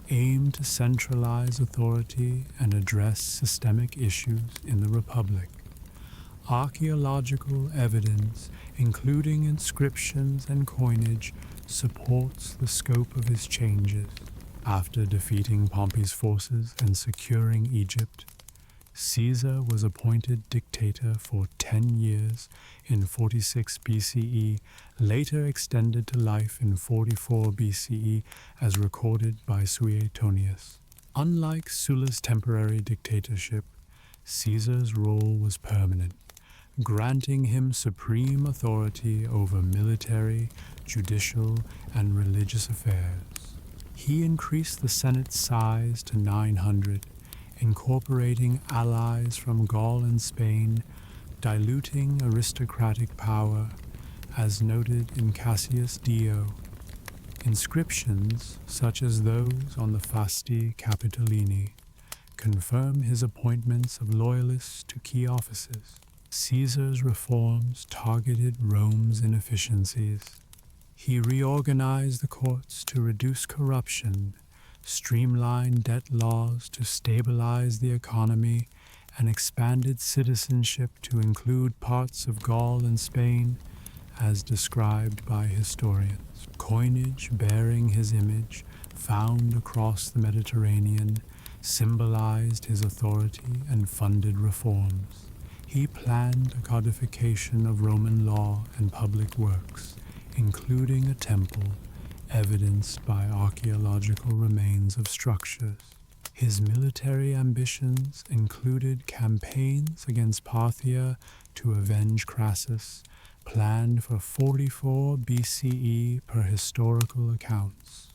aim to centralize authority and address systemic issues in the Republic. Archaeological evidence, including inscriptions and coinage, supports the scope of his changes. After defeating Pompey's forces and securing Egypt, Caesar was appointed dictator for 10 years in 46 BCE, later extended to life in 44 BCE as recorded by Suetonius. Unlike Sulla's temporary dictatorship, Caesar's rule was permanent, granting him supreme authority over military, judicial, and religious affairs. He increased the Senate's size to 900, incorporating allies from Gaul and Spain, diluting aristocratic power, as noted in Cassius Dio. Inscriptions, such as those on the Fasti Capitolini, confirm his appointments of loyalists to key offices. Caesar's reforms targeted Rome's inefficiencies. He reorganized the courts to reduce corruption, streamlined debt laws to stabilize the economy, and expanded citizenship to include parts of Gaul and Spain, as described by historians. Coinage bearing his image, found across the Mediterranean, symbolized his authority and funded reforms. He planned a codification of Roman law and public works, including a temple, evidenced by archaeological remains of structures. His military ambitions included campaigns against Parthia to avenge Crassus, planned for 44 BCE per historical accounts.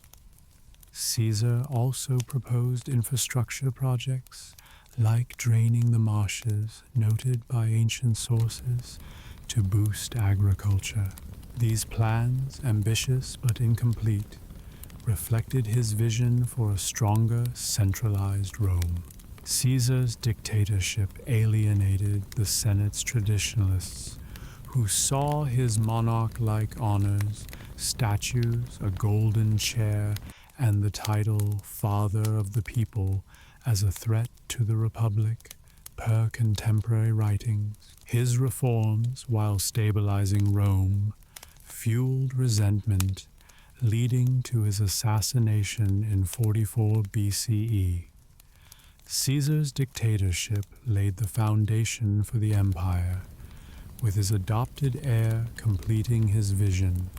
Caesar also proposed infrastructure projects, like draining the marshes noted by ancient sources, to boost agriculture. These plans, ambitious but incomplete, reflected his vision for a stronger, centralized Rome. Caesar's dictatorship alienated the Senate's traditionalists, who saw his monarch-like honors, statues, a golden chair, and the title Father of the People as a threat to the Republic, per contemporary writings. His reforms, while stabilizing Rome, fueled resentment, leading to his assassination in 44 BCE. Caesar's dictatorship laid the foundation for the empire, with his adopted heir completing his vision.